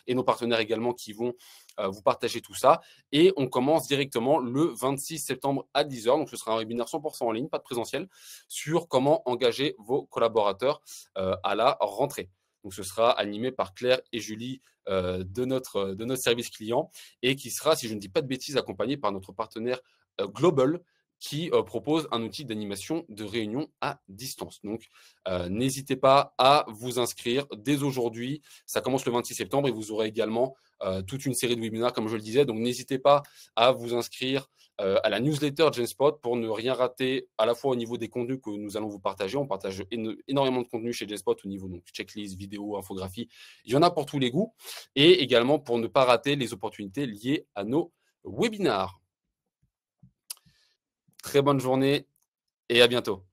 et nos partenaires également qui vont vous partager tout ça. Et on commence directement le 26 septembre à 10h. Donc, ce sera un webinaire 100% en ligne, pas de présentiel, sur comment engager vos collaborateurs à la rentrée. Donc, ce sera animé par Claire et Julie de notre service client et qui sera, si je ne dis pas de bêtises, accompagné par notre partenaire Global qui propose un outil d'animation de réunion à distance. Donc, n'hésitez pas à vous inscrire dès aujourd'hui. Ça commence le 26 septembre et vous aurez également toute une série de webinaires, comme je le disais. Donc, n'hésitez pas à vous inscrire à la newsletter Genspot pour ne rien rater, à la fois au niveau des contenus que nous allons vous partager. On partage énormément de contenus chez Genspot au niveau donc checklist, vidéo, infographie. Il y en a pour tous les goûts. Et également pour ne pas rater les opportunités liées à nos webinaires. Très bonne journée et à bientôt.